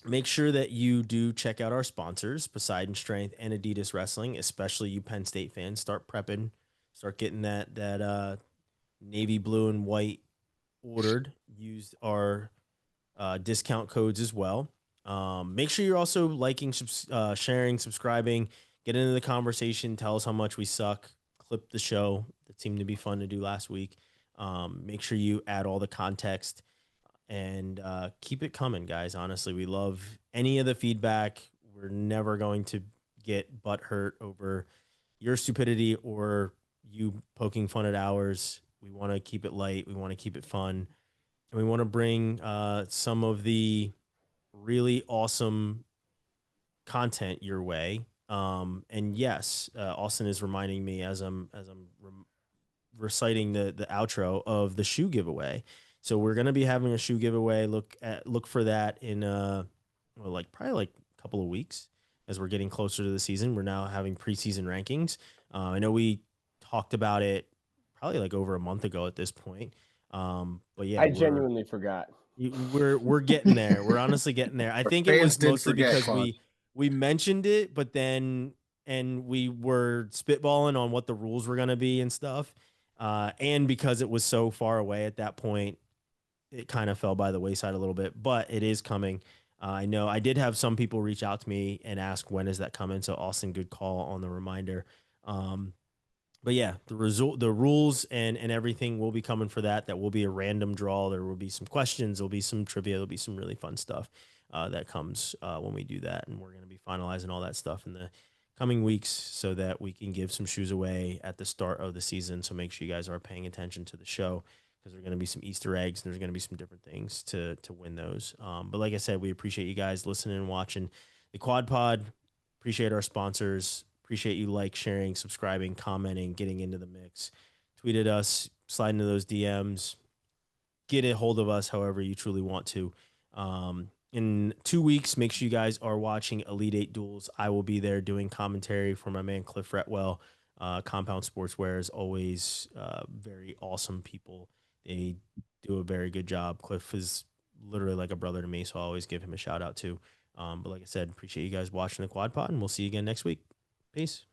Make sure that you do check out our sponsors, Poseidon Strength and Adidas Wrestling, especially you Penn State fans. Start prepping, start getting that navy blue and white ordered. Use our discount codes as well. Make sure you're also liking, sharing, subscribing, get into the conversation, tell us how much we suck, clip the show. That seemed to be fun to do last week. Make sure you add all the context and keep it coming, guys. Honestly, we love any of the feedback. We're never going to get butt hurt over your stupidity or you poking fun at ours. We want to keep it light. We want to keep it fun. And we want to bring some of the really awesome content your way. And yes, Austin is reminding me as I'm reciting the outro of the shoe giveaway. So we're gonna be having a shoe giveaway. Look for that in probably like a couple of weeks as we're getting closer to the season. We're now having preseason rankings. I know we talked about it probably like over a month ago at this point. But yeah, I genuinely forgot. we're getting there. We're honestly getting there. I think it Fans was did mostly forget, because Claunch. we mentioned it, but then and we were spitballing on what the rules were gonna be and stuff. And because it was so far away at that point, it kind of fell by the wayside a little bit. But it is coming. I know I did have some people reach out to me and ask when is that coming. So Austin, good call on the reminder. But yeah, the rules and everything will be coming for that. That will be a random draw. There will be some questions. There'll be some trivia. There'll be some really fun stuff that comes when we do that. And we're going to be finalizing all that stuff in the coming weeks so that we can give some shoes away at the start of the season. So make sure you guys are paying attention to the show because there's going to be some Easter eggs and there's going to be some different things to win those. But like I said, we appreciate you guys listening and watching the Quad Pod. Appreciate our sponsors. Appreciate you sharing, subscribing, commenting, getting into the mix. Tweet at us, slide into those DMs, get a hold of us however you truly want to. In 2 weeks, make sure you guys are watching Elite 8 Duels. I will be there doing commentary for my man Cliff Retwell. Compound Sportswear is always very awesome people. They do a very good job. Cliff is literally like a brother to me, so I always give him a shout out too. But like I said, appreciate you guys watching the Quad Pod, and we'll see you again next week. Peace.